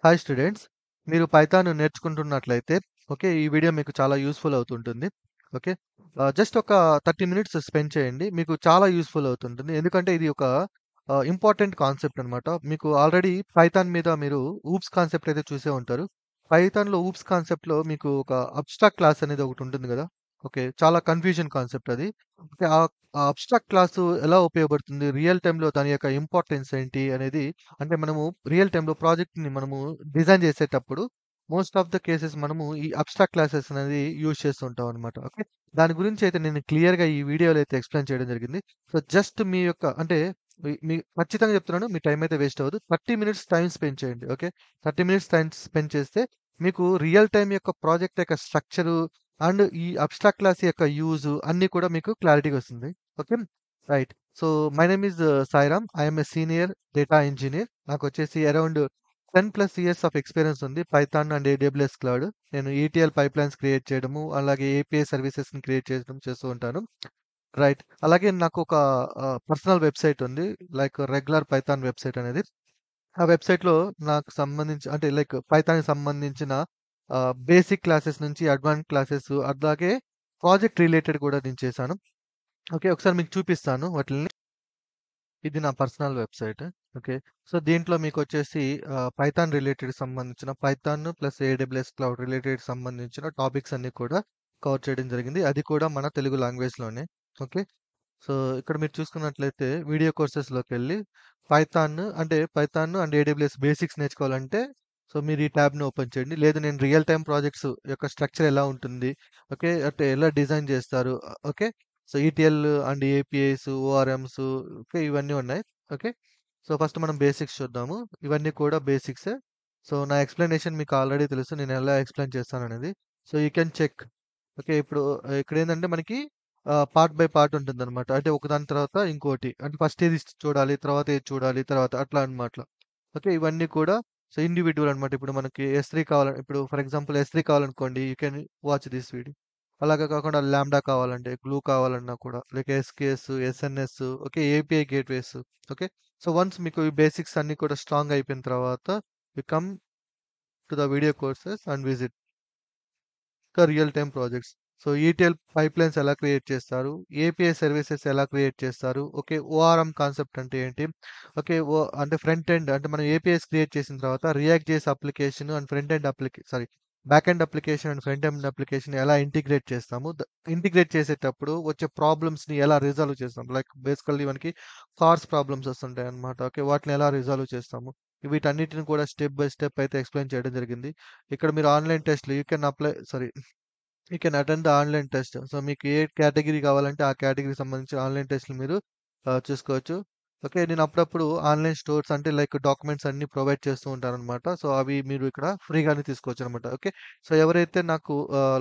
Hi students. మీరు Python నేర్చుకుంటున్నట్లయితే okay. ఈ video మీకు చాలా యూజ్‌ఫుల్ అవుతుంటుంది. ఓకే. జస్ట్ ఒక 30 మినిట్స్ స్పెండ్ చేయండి. మీకు చాలా యూజ్‌ఫుల్ అవుతుంటుంది. ఎందుకంటే ఇది ఒక ఇంపార్టెంట్ కాన్సెప్ట్ అన్నమాట. మీకు ఆల్రెడీ పైథాన్ మీద మీరు ఊప్స్ కాన్సెప్ట్ అయితే చూసే ఉంటారు. పైథాన్‌లో ఊప్స్ కాన్సెప్ట్‌లో మీకు ఒక అబ్స్ట్రాక్ట్ క్లాస్ అనేది ఒకటి ఉంటుంది గదా! ఓకే. చాలా కన్‌ఫ్యూజన్ కాన్సెప్ట్ అది. ఓకే. ఆ అబ్స్ట్రాక్ట్ క్లాసు ఎలా ఉపయోగపడుతుంది? రియల్ టైమ్‌లో దాని యొక్క ఇంపార్టెన్స్ ఏంటి అనేది అంటే మనము రియల్ టైమ్‌లో ప్రాజెక్ట్‌ని మనము డిజైన్ చేసేటప్పుడు మోస్ట్ ఆఫ్ ద కేసెస్ మనము ఈ అబ్స్ట్రాక్ట్ క్లాసెస్ అనేది యూజ్ చేస్తుంటాం అనమాట. ఓకే. దాని గురించి అయితే నేను క్లియర్‌గా ఈ వీడియోలో అయితే ఎక్స్‌ప్లెయిన్ చేయడం జరిగింది. సో, జస్ట్ మీ యొక్క అంటే మీ ఖచ్చితంగా చెప్తున్నాను. మీ టైమ్ అయితే వేస్ట్ అవ్వదు. 30 మినిట్స్ టైమ్ స్పెండ్ చేయండి. ఓకే. 30 మినిట్స్ టైమ్ స్పెండ్ చేస్తే మీకు రియల్ టైమ్ యొక్క ప్రాజెక్ట్ యొక్క స్ట్రక్చరు అండ్ ఈ అబ్స్ట్రాక్ట్ క్లాస్ యొక్క యూజ్ అన్నీ కూడా మీకు క్లారిటీగా వస్తుంది. Okay. Right. So, my name is Sairam. I am a senior data engineer. నాకొచ్చేసి అరౌండ్ 10+ ఇయర్స్ ఆఫ్ ఎక్స్‌పీరియన్స్ ఉంది. Python and AWS cloud. నేను ఈటీఎల్ పైప్‌లైన్స్ క్రియేట్ చేయడము, అలాగే ఏపీఐ సర్వీసెస్‌ని క్రియేట్ చేయడం చేస్తూ ఉంటాను. రైట్. అలాగే నాకొక పర్సనల్ వెబ్‌సైట్ ఉంది. లైక్ రెగ్యులర్ పైథాన్ వెబ్‌సైట్ అనేది. ఆ వెబ్‌సైట్‌లో నాకు సంబంధించి అంటే లైక్ పైథాన్‌కి సంబంధించిన బేసిక్ క్లాసెస్ నుంచి అడ్వాన్స్ క్లాసెస్ అలాగే ప్రాజెక్ట్ రిలేటెడ్ కూడా నేను చేశాను. ఓకే. ఒకసారి మీకు చూపిస్తాను వాటిల్ని. ఇది నా పర్సనల్ వెబ్‌సైట్. ఓకే. సో, దీంట్లో మీకొచ్చేసి పైథాన్ రిలేటెడ్ సంబంధించిన Python plus AWS cloud related సంబంధించిన టాపిక్స్ అన్నీ కూడా కవర్ చేయడం జరిగింది. అది కూడా మన తెలుగు లాంగ్వేజ్‌లోనే. ఓకే. సో, ఇక్కడ మీరు చూసుకున్నట్లయితే వీడియో కోర్సెస్‌లోకెళ్ళి పైథాన్ అండ్ ఏడబ్ల్యూఎస్ బేసిక్స్ నేర్చుకోవాలంటే సో, మీరు ఈ ట్యాబ్‌ని ఓపెన్ చేయండి. లేదు నేను రియల్ టైమ్ ప్రాజెక్ట్స్ యొక్క స్ట్రక్చర్ ఎలా ఉంటుంది? ఓకే. అంటే ఎలా డిజైన్ చేస్తారు? Okay. So, ETL and APIs, ORMs okay. ఇవన్నీ ఉన్నాయి. ఓకే. సో, ఫస్ట్ మనం బేసిక్స్ చూద్దాము. ఇవన్నీ కూడా బేసిక్సే. సో, నా ఎక్స్‌ప్లనేషన్ మీకు ఆల్రెడీ తెలుసు. నేను ఎలా ఎక్స్‌ప్లెయిన్ చేస్తాననేది. So, you can check. Okay. ఇప్పుడు ఇక్కడేందంటే మనకి పార్ట్ బై పార్ట్ ఉంటుందనమాట. అంటే ఒకదాని తర్వాత ఇంకోటి. అంటే ఫస్ట్ ఇది చూడాలి, తర్వాత ఇది చూడాలి, తర్వాత అట్లా అన్నమాట. ఓకే. ఇవన్నీ కూడా సో, ఇండివిడ్యువల్ అనమాట. ఇప్పుడు మనకి ఎస్3 ఇప్పుడు ఫర్ ఎగ్జాంపుల్ ఎస్3 కావాలనుకోండి, you can watch this video. అలాగా కాకుండా లాంబ్డా కావాలంటే, గ్లూ కావాలన్నా కూడా like SQS, SNS okay. API gateways okay. So, once మీకు ఈ బేసిక్స్ అన్నీ కూడా స్ట్రాంగ్ అయిపోయిన తర్వాత you come to the video courses and visit. ఇంకా real time projects. So, ETL pipelines ఎలా క్రియేట్ చేస్తారు? ఏపీఐ సర్వీసెస్ ఎలా క్రియేట్ చేస్తారు? ఓకే. ఓఆర్ఎం కాన్సెప్ట్ అంటే ఏంటి? ఓకే. అంటే ఫ్రంట్ ఎండ్ అంటే మనం ఏపీఐస్ క్రియేట్ చేసిన తర్వాత react JS application and front end back end application and front end application ఎలా ఇంటిగ్రేట్ చేస్తాము? ఇంటిగ్రేట్ చేసేటప్పుడు వచ్చే ప్రాబ్లమ్స్‌ని ఎలా రిజాల్వ్ చేస్తాం? లైక్ బేసికల్లీ మనకి కార్స్ ప్రాబ్లమ్స్ వస్తుంటాయన్నమాట. ఓకే. వాటిని ఎలా రిజాల్వ్ చేస్తాము? వీటన్నిటిని కూడా స్టెప్ బై స్టెప్ అయితే ఎక్స్‌ప్లెయిన్ చేయడం జరిగింది. ఇక్కడ మీరు ఆన్‌లైన్ టెస్ట్‌లు you can attend the online test. So, మీకు ఏ కేటగిరీ కావాలంటే ఆ కేటగిరీకి సంబంధించిన ఆన్‌లైన్ టెస్ట్‌లు మీరు చూసుకోవచ్చు. ఓకే. నేను అప్పుడప్పుడు ఆన్‌లైన్ స్టోర్స్ అంటే లైక్ డాక్యుమెంట్స్ అన్నీ ప్రొవైడ్ చేస్తూ ఉంటాననమాట. సో, అవి మీరు ఇక్కడ ఫ్రీగానే తీసుకోవచ్చనమాట. ఓకే. సో, ఎవరైతే నాకు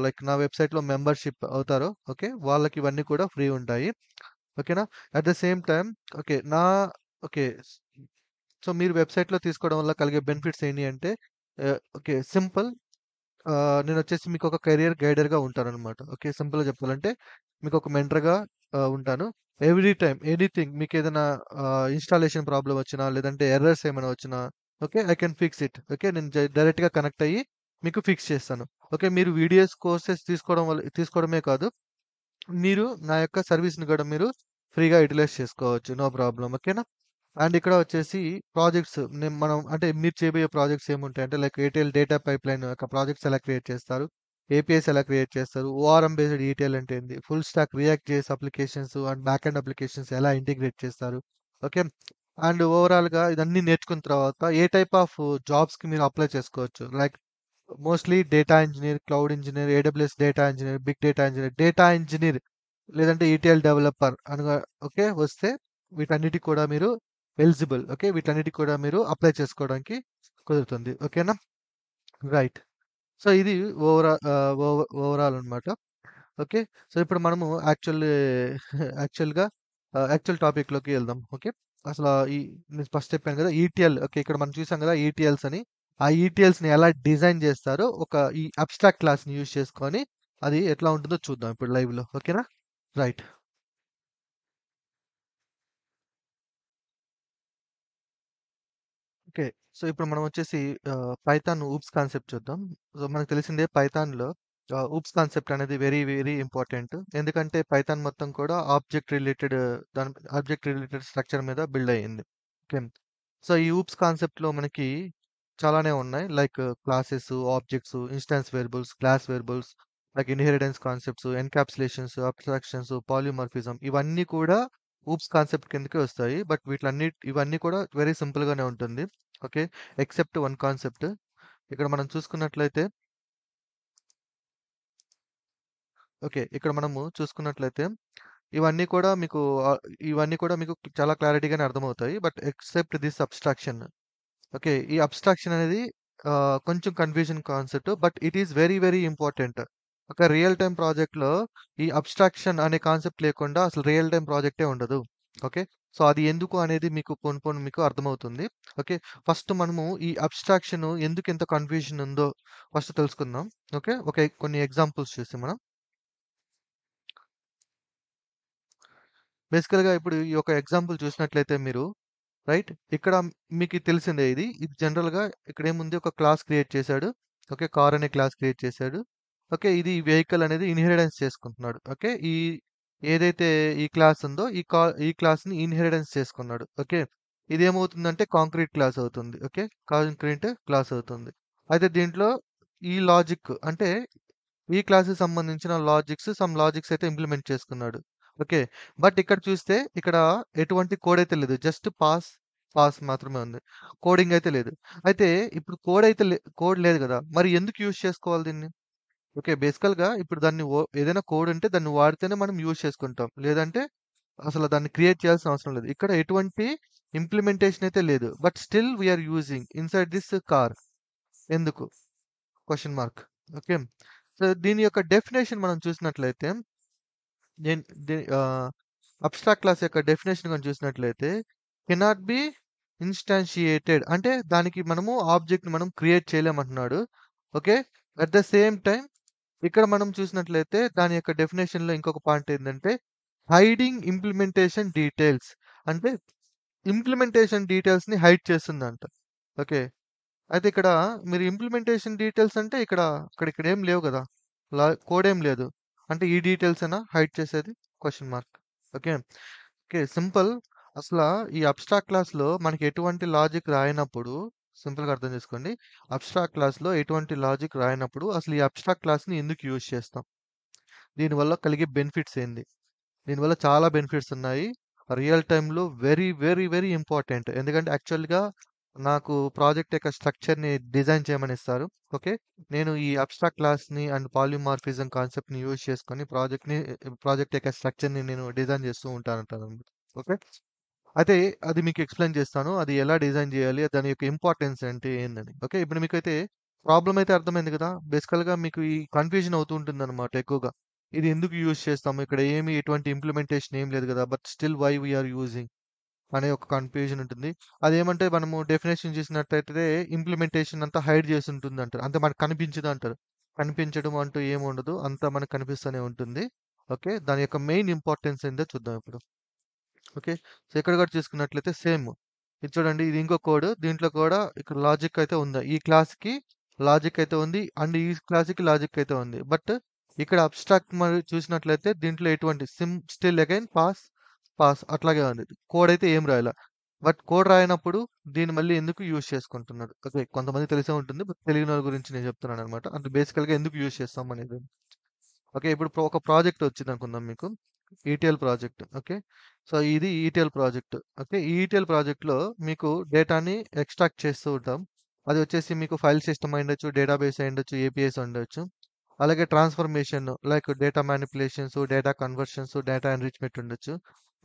లైక్ నా వెబ్‌సైట్‌లో మెంబర్‌షిప్ అవుతారో ఓకే. వాళ్ళకి ఇవన్నీ కూడా ఫ్రీ ఉంటాయి. ఓకేనా? At the same time okay. Okay. So, మీరు వెబ్‌సైట్‌లో తీసుకోవడం వల్ల కలిగే బెనిఫిట్స్ ఏంటి అంటే ఓకే. సింపుల్ నేనొచ్చేసి మీకొక కెరియర్ గైడర్‌గా ఉంటాననమాట. ఓకే. సింపుల్‌గా చెప్పాలంటే మీకొక మెంటర్‌గా ఉంటాను. ఎవ్రీ టైమ్ ఎనీథింగ్ మీకేదైనా ఇన్‌స్టాలేషన్ ప్రాబ్లమ్ వచ్చినా, లేదంటే ఎర్రర్స్ ఏమైనా వచ్చినా okay. I can fix it. Okay. నేను డైరెక్ట్‌గా కనెక్ట్ అయ్యి మీకు ఫిక్స్ చేస్తాను. ఓకే. మీరు వీడియోస్ కోర్సెస్ తీసుకోవడమే కాదు, మీరు నా యొక్క సర్వీస్‌ని కూడా మీరు ఫ్రీగా యుటిలైజ్ చేసుకోవచ్చు. No problem. ఓకేనా? అండ్ ఇక్కడ వచ్చేసి ప్రాజెక్ట్స్ మనం అంటే మీరు చేయబోయే ప్రాజెక్ట్స్ ఏముంటాయంటే లైక్ ఏటీఎల్ డేటా పైప్‌లైన్ యొక్క ప్రాజెక్ట్స్ ఎలా క్రియేట్ చేస్తారు? ఏపీఎస్ ఎలా క్రియేట్ చేస్తారు? ఓఆర్ఎం బేస్డ్ ఈటీఎల్ అంటే ఏంది? Full stack React JS applications and back end applications ఎలా ఇంటిగ్రేట్ చేస్తారు? ఓకే. అండ్ ఓవరాల్‌గా ఇదన్నీ నేర్చుకున్న తర్వాత ఏ టైప్ ఆఫ్ జాబ్స్‌కి మీరు అప్లై చేసుకోవచ్చు? Like mostly data engineer, cloud engineer, AWS data engineer, big data engineer లేదంటే ఈటీఎల్ డెవలపర్ అనగా ఓకే. వస్తే వీటన్నిటికి కూడా మీరు ఎలిజిబుల్. ఓకే. వీటన్నిటికి కూడా మీరు అప్లై చేసుకోవడానికి కుదురుతుంది. ఓకేనా? రైట్. సో, ఇది ఓవరాల్ అన్నమాట. ఓకే. సో, ఇప్పుడు మనము యాక్చువల్‌గా యాక్చువల్ టాపిక్‌లోకి వెళ్దాం. ఓకే. అసల ఈ నేను ఫస్ట్ చెప్పాను కదా! ETL okay. ఇక్కడ మనం చూసాం కదా! ఈటీఎల్స్ అని. ఆ ఈటీఎల్స్‌ని ఎలా డిజైన్ చేస్తారో ఈ అబ్స్ట్రాక్ట్ క్లాస్‌ని యూజ్ చేసుకొని అది ఎట్లా ఉంటుందో చూద్దాం ఇప్పుడు లైవ్‌లో. ఓకేనా? రైట్. ఓకే. సో, ఇప్పుడు మనం వచ్చేసి పైథాన్ ఊప్స్ కాన్సెప్ట్ చూద్దాం. సో, మనకు తెలిసిందే పైథాన్‌లో ఊప్స్ కాన్సెప్ట్ అనేది వెరీ, వెరీ ఇంపార్టెంట్. ఎందుకంటే పైథాన్ మొత్తం కూడా ఆబ్జెక్ట్ రిలేటెడ్ స్ట్రక్చర్ మీద బిల్డ్ అయ్యింది. ఓకే. సో, ఈ ఊప్స్ కాన్సెప్ట్‌లో మనకి చాలానే ఉన్నాయి. Like classes, objects, instance variables, class variables, like inheritance concepts, Encapsulations, abstractions, polymorphism ఇవన్నీ కూడా ఊప్స్ కాన్సెప్ట్ కిందకే వస్తాయి. బట్ ఇవన్నీ కూడా వెరీ సింపుల్ గానే ఉంటుంది. ఓకే. Except one concept. ఇక్కడ మనం చూసుకున్నట్లయితే ఇక్కడ మనము చూసుకున్నట్లయితే ఇవన్నీ కూడా మీకు ఆహ్, ఇవన్నీ కూడా మీకు చాలా క్లారిటీగానే అర్థమవుతాయి. But except this abstraction. Okay. ఈ అబ్స్ట్రాక్షన్ అనేది కొంచెం confusion concept. But it is very, very important. ఒక రియల్ టైమ్ ప్రాజెక్ట్‌లో ఈ అబ్స్ట్రాక్షన్ అనే కాన్సెప్ట్ లేకుండా అసలు రియల్ టైమ్ ప్రాజెక్టే ఉండదు. ఓకే. సో, అది ఎందుకు అనేది మీకు పోను పోను మీకు అర్థమవుతుంది. ఓకే. ఫస్ట్ మనము ఈ అబ్స్ట్రాక్షన్ ఎందుకు ఇంత కన్‌ఫ్యూజన్ ఉందో ఫస్ట్ తెలుసుకుందాం. ఓకే. కొన్ని ఎగ్జాంపుల్స్ చూసి మనం బేసికల్‌గా ఇప్పుడు ఈ యొక్క ఎగ్జాంపుల్ చూసినట్లయితే మీరు రైట్. ఇక్కడ మీకు తెలిసిందే ఇది. ఇది జనరల్‌గా ఇక్కడేముంది ఒక క్లాస్ క్రియేట్ చేశాడు. ఓకే. కార్ అనే క్లాస్ క్రియేట్ చేశాడు. ఓకే. ఇది వెహికల్ అనేది ఇన్‌హెరిటెన్స్ చేసుకుంటున్నాడు. ఓకే. ఏదైతే ఈ క్లాస్ ఉందో ఈ క్లాస్‌ని ఇన్‌హెరిటెన్స్ చేసుకున్నాడు. ఓకే. ఇదేమవుతుందంటే కాంక్రీట్ క్లాస్ అవుతుంది. ఓకే. కాంక్రీట్ క్లాస్ అవుతుంది. అయితే దీంట్లో ఈ లాజిక్ అంటే ఈ క్లాస్‌కి సంబంధించిన సమ్ లాజిక్స్ అయితే ఇంప్లిమెంట్ చేసుకున్నాడు. ఓకే. బట్ ఇక్కడ చూస్తే ఇక్కడ ఎటువంటి కోడ్ అయితే లేదు. జస్ట్ పాస్ మాత్రమే ఉంది. కోడింగ్ అయితే లేదు. అయితే ఇప్పుడు కోడ్ లేదు గదా! మరి ఎందుకు యూజ్ చేసుకోవాలి దీన్ని? ఓకే. బేసికల్‌గా ఇప్పుడు ఏదైనా కోడ్ ఉంటే దాన్ని వాడితేనే మనం యూజ్ చేసుకుంటాం. లేదంటే అసలు దాన్ని క్రియేట్ చేయాల్సిన అవసరం లేదు. ఇక్కడ ఎటువంటి ఇంప్లిమెంటేషన్ అయితే లేదు. But still we are using inside this car. ఎందుకు? Question mark. ఓకే. సో, దీని యొక్క డెఫినిషన్ మనం చూసినట్లయితే then they ah, abstract class యొక్క డెఫినిషన్ గాని చూసినట్లయితే కెనాట్ బి ఇన్‌స్టాన్షియేటెడ్ అంటే దానికి మనము ఆబ్జెక్ట్‌ని మనం క్రియేట్ చేయలేమంటున్నాడు. Okay. At the same time ఇక్కడ మనం చూసినట్లయితే దాని యొక్క డెఫినిషన్‌లో ఇంకొక పాయింట్ ఏందంటే హైడింగ్ ఇంప్లిమెంటేషన్ డీటెయిల్స్ అంటే ఇంప్లిమెంటేషన్ డీటెయిల్స్‌ని హైడ్ చేస్తుందంట. ఓకే. అయితే ఇక్కడ మీరు ఇంప్లిమెంటేషన్ డీటెయిల్స్ అంటే ఇక్కడేం లేవు గదా! కోడేం లేదు. అంటే ఈ డీటెయిల్సేనా హైడ్ చేసేది? Question mark. Okay. Okay. Simple. అసలా ఈ అబ్స్ట్రాక్ట్ క్లాస్‌లో మనకి ఎటువంటి లాజిక్ రాయనప్పుడు సింపుల్‌గా అర్థం చేసుకోండి. అబ్స్ట్రాక్ట్ క్లాస్‌లో ఎటువంటి లాజిక్ రాయనప్పుడు అసలు ఈ అబ్స్ట్రాక్ట్ క్లాస్‌ని ఎందుకు యూజ్ చేస్తాం? దీనివల్ల కలిగే బెనిఫిట్స్ ఏంది? దీనివల్ల చాలా బెనిఫిట్స్ ఉన్నాయి. రియల్ టైమ్‌లో వెరీ, వెరీ, వెరీ ఇంపార్టెంట్. ఎందుకంటే యాక్చువల్‌గా నాకు ప్రాజెక్ట్ యొక్క స్ట్రక్చర్‌ని డిజైన్ చేయమని ఇస్తారు. ఓకే. నేను ఈ అబ్స్ట్రాక్ట్ క్లాస్‌ని అండ్ పాలిమార్ఫిజం కాన్సెప్ట్‌ని యూజ్ చేసుకొని ప్రాజెక్ట్ యొక్క స్ట్రక్చర్‌ని నేను డిజైన్ చేస్తూ ఉంటానంటాననమాట. ఓకే. అయితే అది మీకు ఎక్స్‌ప్లెయిన్ చేస్తాను. అది ఎలా డిజైన్ చేయాలి? దాని యొక్క ఇంపార్టెన్స్ ఏంటి? ఏందని. ఓకే. ఇప్పుడు మీకైతే ప్రాబ్లమ్ అయితే అర్థమైంది కదా! బేసికల్‌గా మీకు ఈ కన్‌ఫ్యూజన్ అవుతూ ఉంటుందన్నమాట ఎక్కువగా. ఇది ఎందుకు యూజ్ చేస్తాము? ఇక్కడ ఎటువంటి ఇంప్లిమెంటేషన్ ఏం లేదు కదా! But still why we are using అనే ఒక కన్‌ఫ్యూజన్ ఉంటుంది. అదేమంటే మనము డెఫినిషన్ చూసినట్టయితే ఇంప్లిమెంటేషన్ అంతా హైడ్ చేసి ఉంటుందంటారు. అంటే మనకు కనిపించదంటారు. కనిపించడం అంటూ ఏమి ఉండదు. అంతా మనకు కనిపిస్తూనే ఉంటుంది. ఓకే. దాని యొక్క మెయిన్ ఇంపార్టెన్స్ ఏందో చూద్దాం ఇప్పుడు. ఓకే. సో, ఇక్కడ కూడా చూసుకున్నట్లయితే సేమ్. ఇది చూడండి ఇది ఇంకో కోడ్. దీంట్లో కూడా ఇక్కడ లాజిక్ అయితే ఉంది. ఈ క్లాస్‌కి లాజిక్ అయితే ఉంది. అండ్ ఈ క్లాస్‌కి లాజిక్ అయితే ఉంది. బట్ ఇక్కడ అబ్స్ట్రాక్ట్ మరి చూసినట్లయితే దీంట్లో ఎటువంటి స్టిల్ అగైన్ పాస్ అట్లాగే ఉంది. కోడ్ అయితే ఏం రాయలా. బట్ కోడ్ రాయనప్పుడు దీన్ని మళ్ళీ ఎందుకు యూజ్ చేసుకుంటున్నాడు. ఓకే. కొంతమందికి తెలిసే ఉంటుంది. బట్ తెలియనోళ్ళ గురించి నేను చెప్తున్నాననమాట. అంటే బేసికల్‌గా ఎందుకు యూజ్ చేస్తాం అనేది. ఓకే. ఇప్పుడు ఒక ప్రాజెక్ట్ వచ్చిందనుకుందాం మీకు. ETL project. ఓకే. సో, ఇది ఈటీఎల్ ప్రాజెక్ట్. ఓకే. ఈ ఈటీఎల్ ప్రాజెక్ట్‌లో మీకు డేటాని ఎక్స్ట్రాక్ట్ చేస్తూ ఉంటాం. అది వచ్చేసి మీకు ఫైల్ సిస్టమ్ అయ్యుండొచ్చు, డేటాబేస్ అయ్యుండొచ్చు, ఏపీఐస్ ఉండొచ్చు. అలాగే transformation like data manipulations, data conversions, data enrichment ఉండొచ్చు.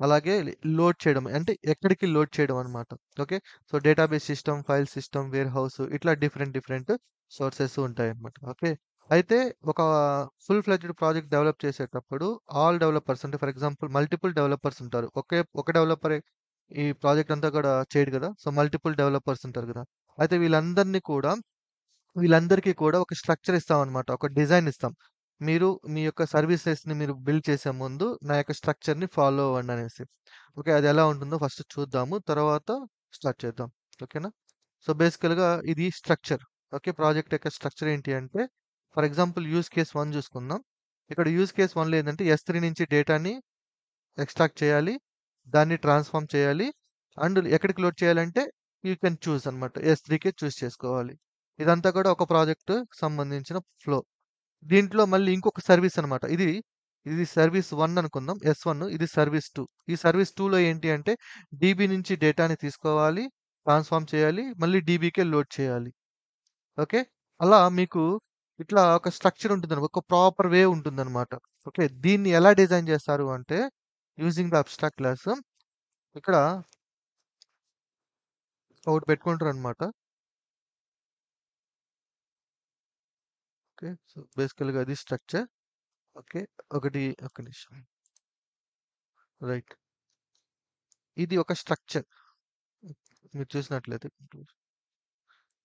అలాగే లోడ్ చేయడం అంటే ఎక్కడికి లోడ్ చేయడం అన్నమాట. Okay. So, database system, file system, warehouse ఇట్లా డిఫరెంట్ డిఫరెంట్ సోర్సెస్ ఉంటాయన్నమాట. ఓకే. అయితే ఒక ఫుల్ ఫ్లెడ్జ్డ్ ప్రాజెక్ట్ డెవలప్ చేసేటప్పుడు ఆల్ డెవలపర్స్ అంటే ఫర్ ఎగ్జాంపుల్ మల్టిపుల్ డెవలపర్స్ ఉంటారు. ఒక డెవలపరే ఈ ప్రాజెక్ట్ అంతా కూడా చేయడు కదా! సో, మల్టిపుల్ డెవలపర్స్ ఉంటారు కదా! అయితే వీళ్ళందరికీ కూడా ఒక స్ట్రక్చర్ ఇస్తామన్నమాట. ఒక డిజైన్ ఇస్తాం. మీ యొక్క సర్వీసెస్‌ని మీరు బిల్డ్ చేసే ముందు నా యొక్క స్ట్రక్చర్‌ని ఫాలో అవ్వండి అనేసి. ఓకే. అది ఎలా ఉంటుందో ఫస్ట్ చూద్దాము. తర్వాత స్టార్ట్ చేద్దాం. ఓకేనా? సో, బేసికల్‌గా ఇది స్ట్రక్చర్. ఓకే. ప్రాజెక్ట్ యొక్క స్ట్రక్చర్ ఏంటి అంటే, ఫర్ ఎగ్జాంపుల్ యూజ్ కేస్ 1 చూసుకుందాం. ఇక్కడ యూజ్ కేస్ 1లో ఏందంటే S3 నుంచి డేటాని ఎక్స్ట్రాక్ట్ చేయాలి. దాన్ని ట్రాన్స్‌ఫార్మ్ చేయాలి. అండ్ ఎక్కడికి లోడ్ చేయాలంటే యూ కెన్ చూజ్ అనమాట. S3కే చూజ్ చేసుకోవాలి. ఇదంతా కూడా ఒక ప్రాజెక్ట్‌కి సంబంధించిన ఫ్లో. దీంట్లో మళ్ళీ ఇంకొక సర్వీస్ అనమాట. ఇది సర్వీస్ 1 అనుకుందాం. S1 ఇది సర్వీస్ 2. ఈ సర్వీస్ 2లో ఏంటి అంటే డీబీ నుంచి డేటాని తీసుకోవాలి, ట్రాన్స్‌ఫార్మ్ చేయాలి, మళ్ళీ డీబీకే లోడ్ చేయాలి. ఓకే. అలా మీకు ఇట్లా ఒక స్ట్రక్చర్ ఉంటుందనమాట. ఒక ప్రాపర్ వే ఉంటుందనమాట. ఓకే. దీన్ని ఎలా డిజైన్ చేస్తారు అంటే యూజింగ్ ద అబ్స్ట్రాక్ట్ క్లాస్ ఇక్కడ ఒకటి పెట్టుకుంటారనమాట. ఓకే. సో, బేసికల్‌గా అది స్ట్రక్చర్. ఓకే. ఒక నిమిషం. రైట్. ఇది ఒక స్ట్రక్చర్. మీరు చూసినట్లయితే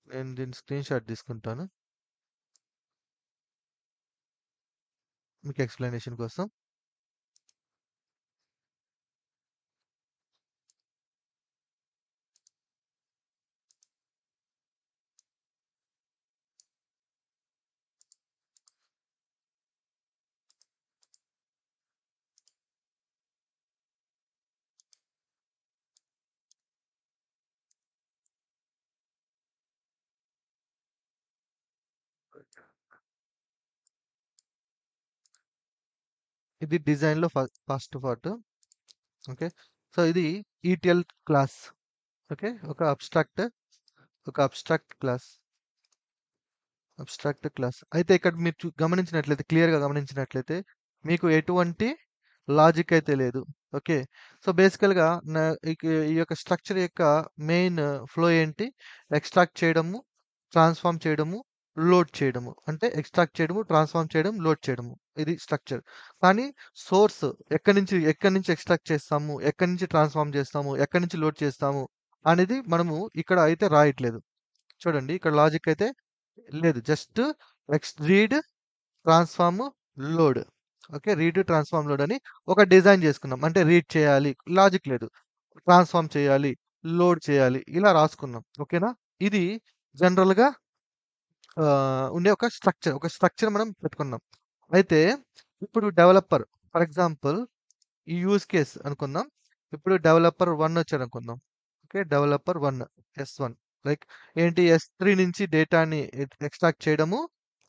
నేను దీని స్క్రీన్ షాట్ తీసుకుంటాను. మీకు ఎక్స్‌ప్లనేషన్ కోసం. ఇది డిజైన్‌లో ఫస్ట్ పార్ట్. ఓకే. సో, ఇది ఈటీఎల్ క్లాస్. ఓకే. ఒక అబ్స్ట్రాక్ట్ క్లాస్. Abstract class. అయితే ఇక్కడ మీరు గమనించినట్లయితే క్లియర్‌గా గమనించినట్లయితే మీకు ఎటువంటి లాజిక్ అయితే లేదు. ఓకే. సో, బేసికల్‌గా నా ఇక ఈ యొక్క స్ట్రక్చర్ యొక్క మెయిన్ ఫ్లో ఏంటి? ఎక్స్ట్రాక్ట్ చేయడము, ట్రాన్స్‌ఫార్మ్ చేయడము, లోడ్ చేయడము. అంటే ఎక్స్ట్రాక్ట్ చేయడము, ట్రాన్స్‌ఫార్మ్ చేయడం, లోడ్ చేయడము. ఇది స్ట్రక్చర్. కానీ సోర్స్ ఎక్కడి నుంచి ఎక్స్ట్రాక్ట్ చేస్తాము, ఎక్కడి నుంచి ట్రాన్స్‌ఫార్మ్ చేస్తాము, ఎక్కడి నుంచి లోడ్ చేస్తాము అనేది మనము ఇక్కడ అయితే రాయట్లేదు. చూడండి ఇక్కడ లాజిక్ అయితే లేదు. Just read, transform, load. Okay. Read, transform, load అని ఒక డిజైన్ చేసుకున్నాం. అంటే రీడ్ చేయాలి. లాజిక్ లేదు. ట్రాన్స్‌ఫార్మ్ చేయాలి. లోడ్ చేయాలి. ఇలా రాసుకున్నాం. ఓకేనా? ఇది జనరల్‌గా ఉండే ఒక స్ట్రక్చర్. ఒక స్ట్రక్చర్ మనం పెట్టుకున్నాం. అయితే ఇప్పుడు డెవలపర్ ఫర్ ఎగ్జాంపుల్ ఈ యూజ్ కేస్ అనుకుందాం. ఇప్పుడు డెవలపర్ 1 వచ్చాడనుకుందాం. ఓకే. డెవలపర్ 1 S1 లైక్ ఏంటి S3 నుంచి డేటాని ఎక్స్ట్రాక్ట్ చేయడము,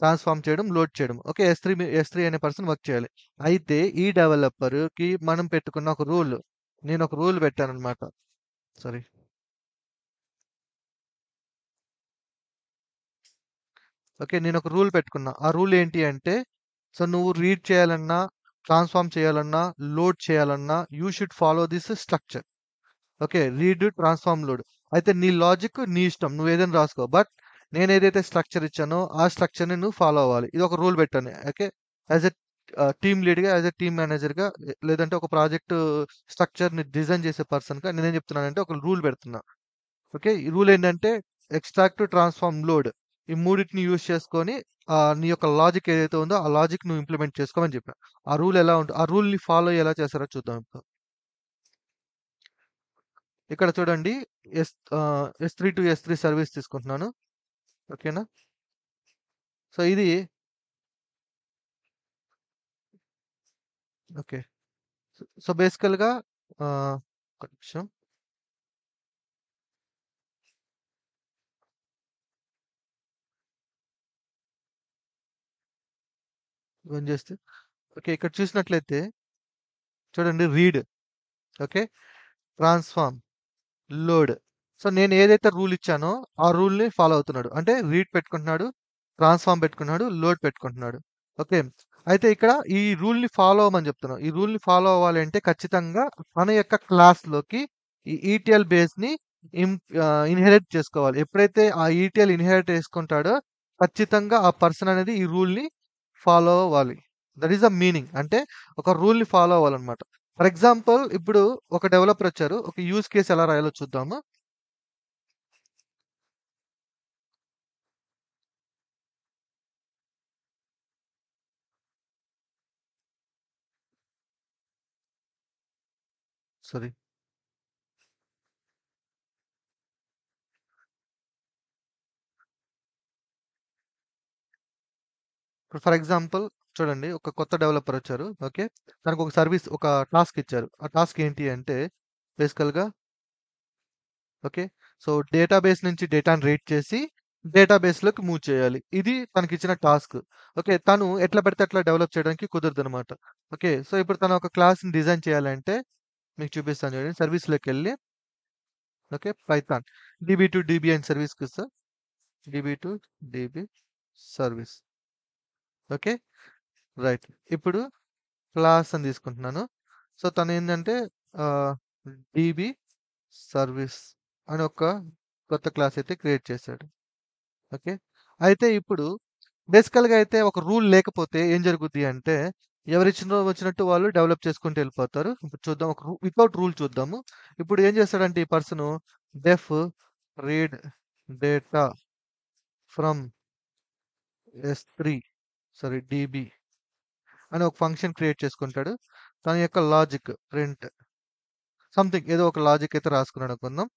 ట్రాన్స్‌ఫార్మ్ చేయడం, లోడ్ చేయడం. ఓకే. S3 అనే పర్సన్ వర్క్ చేయాలి. అయితే ఈ డెవలపర్‌కి మనం పెట్టుకున్న ఒక రూల్. నేను ఒక రూల్ పెట్టానన్నమాట. సారీ. ఓకే. నేను ఒక రూల్ పెట్టుకున్నా. ఆ రూల్ ఏంటి అంటే సో నువ్వు రీడ్ చేయాలన్నా, ట్రాన్స్‌ఫార్మ్ చేయాలన్నా, లోడ్ చేయాలన్నా you should follow this structure. Okay. Read, transform, load. అయితే నీ లాజిక్ నీ ఇష్టం. నువ్వేదైనా రాసుకో. బట్ నేనేదైతే స్ట్రక్చర్ ఇచ్చానో, ఆ స్ట్రక్చర్‌ని నువ్వు ఫాలో అవ్వాలి. ఇదొక రూల్ పెట్టాను. ఓకే. యాస్ ఎ టీమ్ లీడ్‌గా, యాస్ ఎ టీమ్ మేనేజర్‌గా లేదంటే ఒక ప్రాజెక్ట్ స్ట్రక్చర్‌ని డిజైన్ చేసే పర్సన్‌గా నేనేం చెప్తున్నానంటే ఒక రూల్ పెడుతున్నా. ఓకే. ఈ రూల్ ఏంటంటే ఎక్స్ట్రాక్ట్, ట్రాన్స్‌ఫార్మ్, లోడ్. ఈ మూడిటిని యూజ్ చేసుకొని నీ యొక్క లాజిక్ ఏదైతే ఉందో, ఆ లాజిక్ నువ్వు ఇంప్లిమెంట్ చేసుకోమని చెప్పా. ఆ రూల్‌ని ఫాలో ఎలా చేస్తారో చూద్దాం ఇప్పుడు. ఇక్కడ చూడండి S3 టు S3 సర్వీస్ తీసుకుంటున్నాను. ఓకేనా? సో, ఇది ఓకే. సో, బేసికల్‌గా ఒక్క నిమిషం బంద్ చేస్తే ఓకే. ఇక్కడ చూసినట్లయితే చూడండి read. Okay. Transform, load. So, నేను ఏదైతే రూల్ ఇచ్చానో, ఆ రూల్‌ని ఫాలో అవుతున్నాడు. అంటే రీడ్ పెట్టుకుంటున్నాడు, ట్రాన్స్‌ఫార్మ్ పెట్టుకున్నాడు, లోడ్ పెట్టుకుంటున్నాడు. ఓకే. అయితే ఇక్కడ ఈ రూల్‌ని ఫాలో అవ్వమని చెప్తున్నాం. ఈ రూల్‌ని ఫాలో అవ్వాలి అంటే ఖచ్చితంగా మన యొక్క క్లాస్‌లోకి ఈ ఈటీఎల్ బేస్‌ని ఇం ఇన్‌హెరిట్ చేసుకోవాలి. ఎప్పుడైతే ఆ ఈటీఎల్ ఇన్‌హెరిట్ చేసుకుంటాడో ఖచ్చితంగా ఆ పర్సన్ అనేది ఈ రూల్‌ని ఫాలో అవ్వాలి. That is the meaning. అంటే ఒక రూల్‌ని ఫాలో అవ్వాలన్నమాట. ఫర్ ఎగ్జాంపుల్ ఇప్పుడు ఒక డెవలపర్ వచ్చారు. ఒక యూజ్ కేస్ ఎలా రాయాలో చూద్దాము. సారీ. ఇప్పుడు ఫర్ ఎగ్జాంపుల్ చూడండి, ఒక కొత్త డెవలపర్ వచ్చారు. ఓకే. తనకు ఒక సర్వీస్, ఒక టాస్క్ ఇచ్చారు. ఆ టాస్క్ ఏంటి అంటే బేసికల్‌గా ఓకే. సో, డేటాబేస్ నుంచి డేటాను రీడ్ చేసి డేటాబేస్‌లోకి మూవ్ చేయాలి. ఇది తనకిచ్చిన టాస్క్. ఓకే. తను ఎట్లా పడితే అట్లా డెవలప్ చేయడానికి కుదరదనమాట. ఓకే. సో, ఇప్పుడు తను ఒక క్లాస్‌ని డిజైన్ చేయాలంటే మీకు చూపిస్తాను చూడండి. సర్వీస్‌లోకెళ్ళి okay. Python DB to DB అని సర్వీస్‌కిస్తా. DB to DB service. Okay. Right. ఇప్పుడు క్లాస్ అని తీసుకుంటున్నాను. సో, తనేంటంటే ఆహ్, డీబీ సర్వీస్ అని ఒక కొత్త క్లాస్ అయితే క్రియేట్ చేశాడు. ఓకే. అయితే ఇప్పుడు బేసికల్‌గా అయితే ఒక రూల్ లేకపోతే ఏం జరుగుద్ది అంటే, ఎవరిచ్చిన వచ్చినట్టు వాళ్ళు డెవలప్ చేసుకుంటూ వెళ్ళిపోతారు. ఇప్పుడు చూద్దాం, ఒక వితౌట్ రూల్ చూద్దాము. ఇప్పుడు ఏం చేస్తాడంటే ఈ person def read data from S3 sorry DB అని ఒక ఫంక్షన్ క్రియేట్ చేసుకుంటాడు. తన యొక్క లాజిక్ ప్రింట్ సంథింగ్ ఏదో ఒక లాజిక్ అయితే రాసుకున్నాడు అనుకుందాం.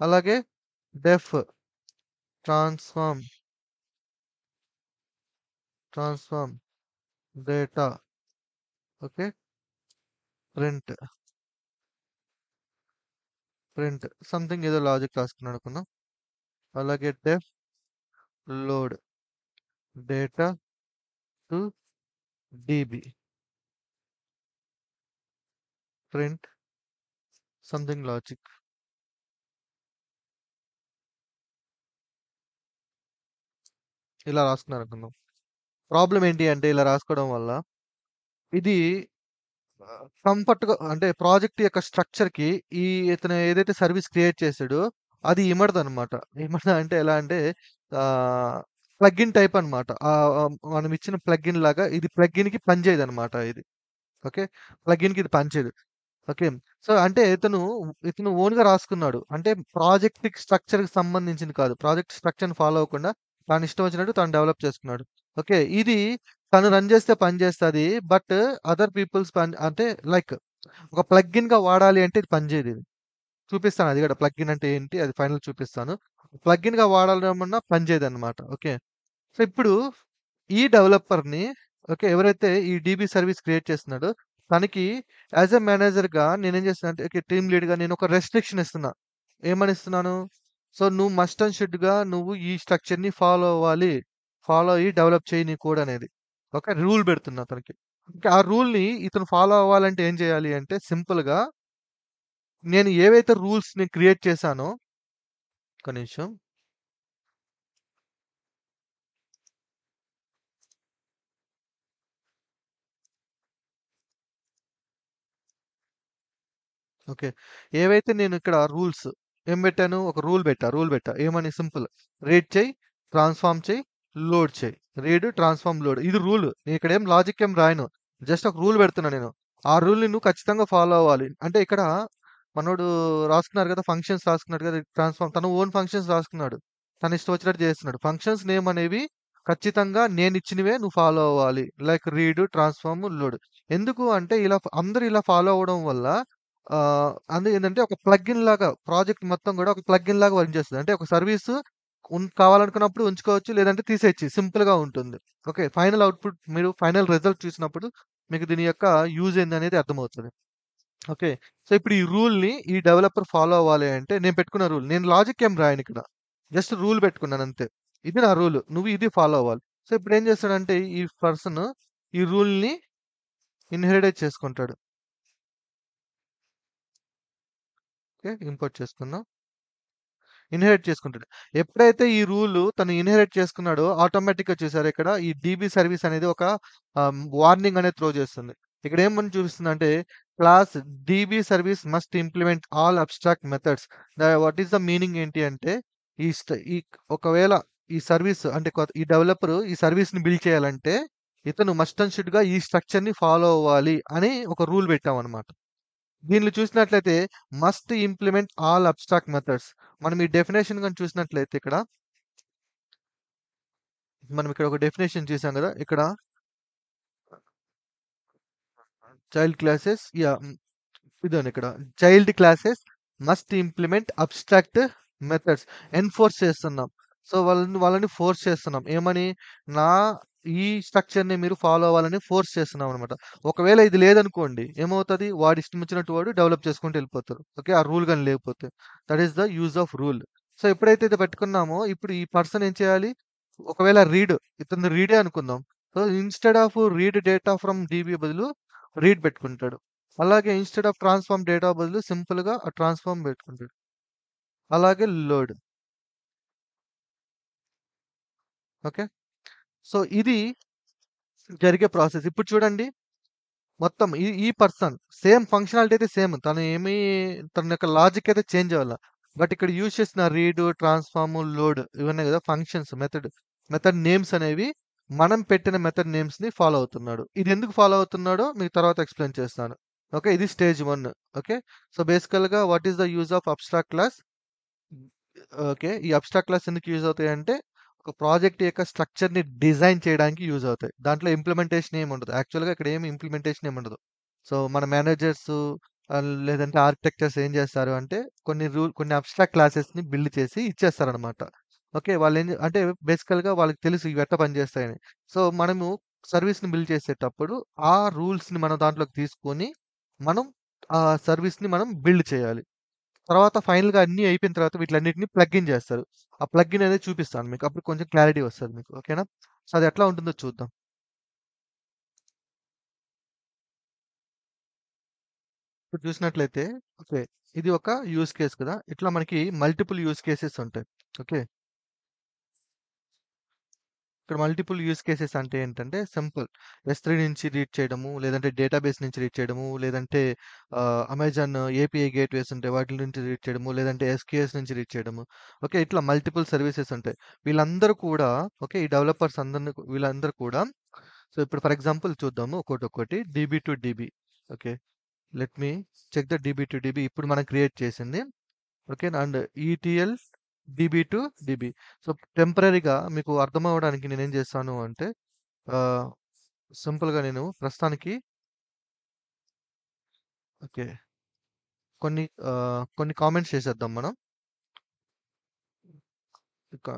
అలాగే def transform transform data okay. Print print something ఏదో లాజిక్ రాసుకున్నాడు అనుకుందాం. అలాగే def load data to DB print something logic. ఇలా రాసుకున్నారు అనుకుందాం. ప్రాబ్లమ్ ఏంటి అంటే ఇలా రాసుకోవడం వల్ల ఇది కంఫర్ట్‌గా అంటే ప్రాజెక్ట్ యొక్క స్ట్రక్చర్‌కి ఈ ఇతను ఏదైతే సర్విస్ క్రియేట్ చేసాడో అది ఇమడదనమాట. ఇమడదు అంటే ఎలా అంటే ఆహ్, ప్లగిన్ టైప్ అనమాట. మనం ఇచ్చిన ప్లగిన్ లాగా ఇది ప్లగిన్‌కి పనిచేయదనమాట ఇది. ఓకే. ప్లగిన్‌కి ఇది పనిచేయదు. ఓకే. సో, అంటే ఇతను ఓన్‌గా రాసుకున్నాడు. అంటే ప్రాజెక్ట్ స్ట్రక్చర్‌కి సంబంధించింది కాదు. ప్రాజెక్ట్ స్ట్రక్చర్‌ని ఫాలో అవ్వకుండా తాను ఇష్టం వచ్చినట్టు తాను డెవలప్ చేసుకున్నాడు. ఓకే. ఇది తను రన్ చేస్తే పని చేస్తది. బట్ అదర్ పీపుల్స్ అంటే లైక్ ఒక ప్లగిన్‌గా వాడాలి అంటే ఇది పనిచేయదిది. చూపిస్తాను అది కూడా ప్లగిన్ అంటే ఏంటి? అది ఫైనల్ చూపిస్తాను. ప్లగిన్‌గా వాడాలన్నా పనిచేయదన్నమాట. ఓకే. సో, ఇప్పుడు ఈ డెవలపర్‌ని ఓకే. ఎవరైతే ఈ డీబీ సర్విస్ క్రియేట్ చేస్తున్నాడో తనకి యాస్ ఎ మేనేజర్‌గా నేనేం చేస్తున్నానంటే ఓకే. టీమ్ లీడ్‌గా నేను ఒక రెస్ట్రిక్షన్ ఇస్తున్నా. ఏమని ఇస్తున్నాను? సో, నువ్వు మస్ట్ అండ్ షుడ్‌గా నువ్వు ఈ స్ట్రక్చర్‌ని ఫాలో అవ్వాలి. ఫాలో అయ్యి డెవలప్ చెయ్యి నీ కోడ్ అనేది. ఒక రూల్ పెడుతున్నా అతనికి. ఓకే. ఆ రూల్‌ని ఇతను ఫాలో అవ్వాలంటే ఏం చేయాలి అంటే సింపుల్‌గా నేను ఏవైతే రూల్స్‌ని క్రియేట్ చేశానో ఒక్క నిమిషం. ఓకే. ఏవైతే నేను ఇక్కడ రూల్స్ ఏం పెట్టాను? ఒక రూల్ పెట్టా. ఏమని సింపుల్. రీడ్ చెయి, ట్రాన్స్‌ఫార్మ్ చెయి, లోడ్ చెయి. Read, transform, load. ఇది రూల్. నేను ఇక్కడేం లాజిక్ ఏం రాయను. జస్ట్ ఒక రూల్ పెడుతున్నా నేను. ఆ రూల్‌ని నువ్వు ఖచ్చితంగా ఫాలో అవ్వాలి. అంటే ఇక్కడ మనోడు రాసుకున్నారు కదా! ఫంక్షన్స్ రాసుకున్నాడు కదా! ట్రాన్స్‌ఫార్మ్ తన ఓన్ ఫంక్షన్స్ రాసుకున్నాడు. తన ఇష్టం వచ్చినట్టు చేస్తున్నాడు. ఫంక్షన్స్ నేమ్ అనేవి ఖచ్చితంగా నేనిచ్చినవే నువ్వు ఫాలో అవ్వాలి. Like read, transform, load. ఎందుకు అంటే ఇలా అందరూ ఇలా ఫాలో అవ్వడం వల్ల ఏందంటే ఒక ప్లగిన్ లాగా ప్రాజెక్ట్ మొత్తం గూడా ఒక ప్లగిన్ లాగా పనిచేస్తది. అంటే ఒక సర్వీసు కావాలనుకున్నప్పుడు ఉంచుకోవచ్చు. లేదంటే తీసేయొచ్చు. సింపుల్‌గా ఉంటుంది. ఓకే. ఫైనల్ ఔట్‌పుట్ మీరు ఫైనల్ రిజల్ట్ చూసినప్పుడు మీకు దీని యొక్క యూజ్ ఏందనేది అర్థమవుతది. ఓకే. సో, ఇప్పుడు ఈ రూల్‌ని ఈ డెవలపర్ ఫాలో అవ్వాలి అంటే నేను పెట్టుకున్న రూల్. నేను లాజిక్ ఏం రాయనిక్కడ. Just rule పెట్టుకున్నానంతే. ఇది నా రూల్. నువ్వు ఇది ఫాలో అవ్వాలి. సో, ఇప్పుడేం చేస్తాడంటే ఈ పర్సన్ ఈ రూల్‌ని ఇన్‌హెరిట్ చేసుకుంటాడు. ఓకే. ఇంపోర్ట్ చేసుకుందాం. ఇన్‌హెరిట్ చేసుకుంటాడు. ఎప్పుడైతే ఈ రూలు తను ఇన్‌హెరిట్ చేసుకున్నాడో ఆటోమేటిక్‌గా చూసారా ఇక్కడ ఈ డీబీ సర్వీస్ అనేది ఒక వార్నింగ్ అనేది త్రో చేస్తుంది. ఇక్కడ ఏమని చూపిస్తుందంటే class DB service must implement all abstract methods. What is the meaning ఏంటి అంటే ఈ ఒకవేళ ఈ సర్వీస్ అంటే ఈ డెవలపర్ ఈ సర్వీస్‌ని బిల్డ్ చేయాలంటే ఇతను మస్ట్ అండ్ షుడ్‌గా ఈ స్ట్రక్చర్‌ని ఫాలో అవ్వాలి అని ఒక రూల్ పెట్టామన్నమాట. దీనిలో చూసినట్లయితే must implement all abstract methods. మనం ఈ డెఫినిషన్ గాని చూసినట్లయితే మనం ఇక్కడ ఒక డెఫినిషన్ చూసాం గదా! ఇక్కడ చైల్డ్ క్లాసెస్ ఇదండి ఇక్కడ. Child classes must implement abstract methods enforce చేస్తున్నాం. సో, వాళ్ళని ఫోర్స్ చేస్తున్నాం. ఏమని? నా ఈ స్ట్రక్చర్‌ని మీరు ఫాలో అవ్వాలని ఫోర్స్ చేస్తున్నామనమాట. ఒకవేళ ఇది లేదనుకోండి ఏమవుతది? వాడి ఇష్టం వచ్చినట్టు వాడు డెవలప్ చేసుకుంటూ వెళ్ళిపోతారు. ఓకే. ఆ రూల్ గాని లేకపోతే. That is the use of rule. So, ఎప్పుడైతే ఇది పెట్టుకున్నామో ఇప్పుడు ఈ పర్సన్ ఏం చేయాలి? ఒకవేళ ఇతనిది రీడే అనుకుందాం. So, instead of read data from DB బదులు రీడ్ పెట్టుకుంటాడు. అలాగే ఇన్‌స్టెడ్ ఆఫ్ ట్రాన్స్‌ఫార్మ్ డేటా బదులు సింపుల్‌గా ట్రాన్స్‌ఫార్మ్ పెట్టుకుంటాడు. అలాగే లోడ్. ఓకే. సో, ఇది జరిగే ప్రాసెస్. ఇప్పుడు చూడండి మొత్తం ఈ ఈ పర్సన్ సేమ్ ఫంక్షనాలిటీ అయితే సేమ్. తన యొక్క లాజిక్ అయితే చేంజ్ అవ్వల. బట్ ఇక్కడ యూజ్ చేసిన రీడ్, ట్రాన్స్‌ఫార్మ్, లోడ్ ఇవన్నీ కదా ఫంక్షన్స్ మెథడ్ నేమ్స్ అనేవి మనం పెట్టిన మెథడ్ నేమ్స్‌ని ఫాలో అవుతున్నాడు. ఇది ఎందుకు ఫాలో అవుతున్నాడో మీకు తర్వాత ఎక్స్‌ప్లెయిన్ చేస్తాను. ఓకే. ఇది స్టేజ్ 1. ఓకే. సో, బేసికల్‌గా what is the use of abstract class? Okay. ఈ అబ్స్ట్రాక్ట్ క్లాస్ ఎందుకు యూజ్ అవుతాయంటే, ఒక ప్రాజెక్ట్ యొక్క స్ట్రక్చర్‌ని డిజైన్ చేయడానికి యూజ్ అవుతాయి. దాంట్లో ఇంప్లిమెంటేషన్ ఏమి ఉండదు. యాక్చువల్‌గా ఇక్కడ ఏమి ఇంప్లిమెంటేషన్ ఏమి ఉండదు. సో, మన మేనేజర్స్ లేదంటే ఆర్కిటెక్చర్స్ ఏం చేస్తారు అంటే, కొన్ని అబ్స్ట్రాక్ట్ క్లాసెస్‌ని బిల్డ్ చేసి ఇచ్చేస్తారనమాట. ఓకే. అంటే బేసికల్‌గా వాళ్ళకి తెలుసు ఇవి ఎట్లా పనిచేస్తాయని. సో, మనము సర్వీస్‌ని బిల్డ్ చేసేటప్పుడు ఆ రూల్స్‌ని మనం దాంట్లోకి తీసుకొని, మనం ఆ సర్వీస్‌ని మనం బిల్డ్ చేయాలి. తర్వాత ఫైనల్‌గా అన్నీ అయిపోయిన తర్వాత వీటిలన్నిటిని ప్లగ్ ఇన్ చేస్తారు. ఆ ప్లగ్ ఇన్ అనేది చూపిస్తాను మీకు. అప్పుడు కొంచెం క్లారిటీ వస్తది మీకు. ఓకేనా? సో, అది ఎట్లా ఉంటుందో చూద్దాం. ఇప్పుడు చూసినట్లయితే ఓకే. ఇది ఒక యూజ్ కేస్ కదా! ఇట్లా మనకి మల్టిపుల్ యూజ్ కేసెస్ ఉంటాయి. ఓకే. ఇక్కడ మల్టిపుల్ యూజ్ కేసెస్ అంటే ఏంటంటే సింపుల్. S3 నుంచి రీడ్ చేయడము, లేదంటే డేటాబేస్ నుంచి రీడ్ చేయడము, లేదంటే అమెజాన్ ఏపీఐ గేట్‌వేస్ ఉంటాయి. వాటిల నుంచి రీడ్ చేయడము, లేదంటే ఎస్‌క్యూఎస్ నుంచి రీడ్ చేయడము. ఓకే. ఇట్లా మల్టిపుల్ సర్వీసెస్ ఉంటాయి. వీళ్ళందరూ కూడా ఓకే. ఈ డెవలపర్స్ వీళ్ళందరూ కూడా సో, ఇప్పుడు ఫర్ ఎగ్జాంపుల్ చూద్దాము ఒక్కోటి. DB to DB. Okay. Let me check the DB to DB ఇప్పుడు మనం క్రియేట్ చేసింది. Okay. And ETL DB to DB. So, టెంపరరీగా మీకు అర్థమవ్వడానికి నేనేం చేస్తాను అంటే ఆహ్, సింపుల్‌గా నేను ప్రస్తుతానికి ఓకే. కొన్ని కామెంట్స్ చేసేద్దాం మనం. క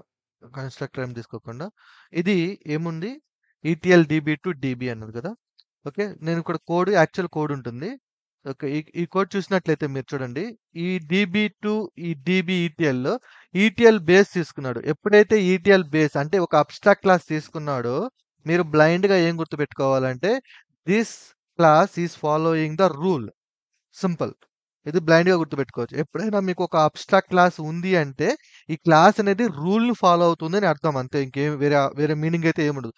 కన్‌స్ట్రక్టర్ ఏం తీసుకోకుండా. ఇది ఏముంది? ఈటీఎల్ డీబీ టు డీబీ అన్నది కదా! ఓకే. నేను ఇక్కడ యాక్చువల్ కోడ్ ఉంటుంది. ఓకే. ఈ కోడ్ చూసినట్లయితే మీరు చూడండి. ఈ డీబీ టు ఈ డీబీ ఈటీఎల్‌లో ఈటీఎల్ బేస్ తీసుకున్నాడు. ఎప్పుడైతే ఈటీఎల్ బేస్ అంటే ఒక అబ్స్ట్రాక్ట్ క్లాస్ తీసుకున్నాడో, మీరు బ్లైండ్‌గా ఏం గుర్తుపెట్టుకోవాలంటే, this class is following the rule. Simple. ఇది బ్లైండ్‌గా గుర్తుపెట్టుకోవచ్చు. ఎప్పుడైనా మీకు ఒక అబ్స్ట్రాక్ట్ క్లాస్ ఉంది అంటే, ఈ క్లాస్ అనేది రూల్‌ని ఫాలో అవుతుందని అర్థం అంతే. ఇంకేం వేరే మీనింగ్ అయితే ఏముండదు.